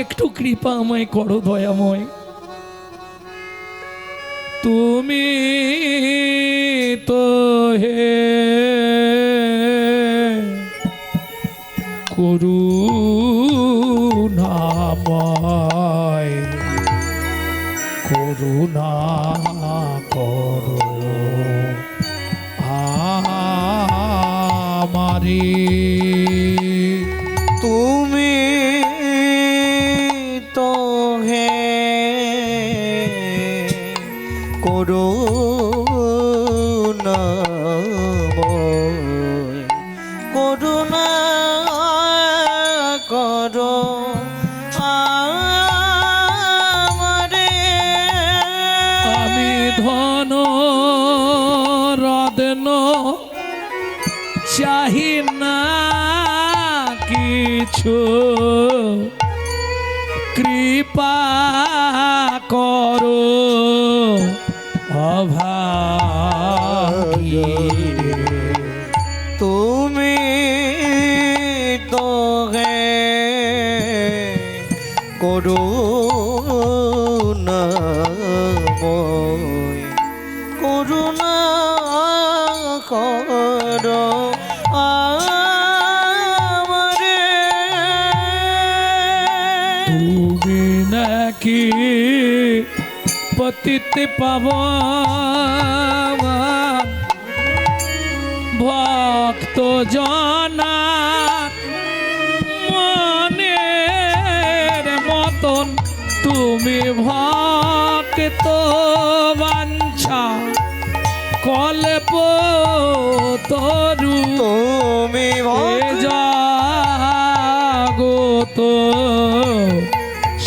একটু কৃপা আমায় করো দয়াময়। তুমি তো হে করুণাময়, করুণা করো আমারে। তুমি তো হে করুণাময়, করুণা করো আমারে। আমি ধন রত্ন চাহি না কিছু, কৃপা করো অভাগী। তুমি তো হে করুণাময়, করুণা করো আমারে। তুমি নাকি পতিত পাবন ভক্ত জনা মনের মতন, তুমি ভক্ত বাঞ্ছা কল্প তরু, তুমি জাগত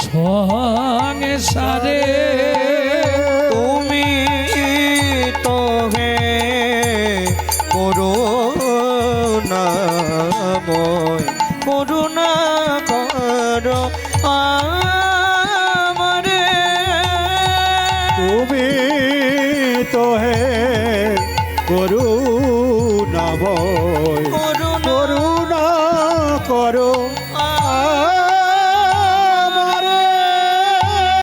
সংসারে। তুমি তো হে করুণাময়, করুণা করো আমারে। তুমি তো হে করুণাময়, করুণা করুণা করো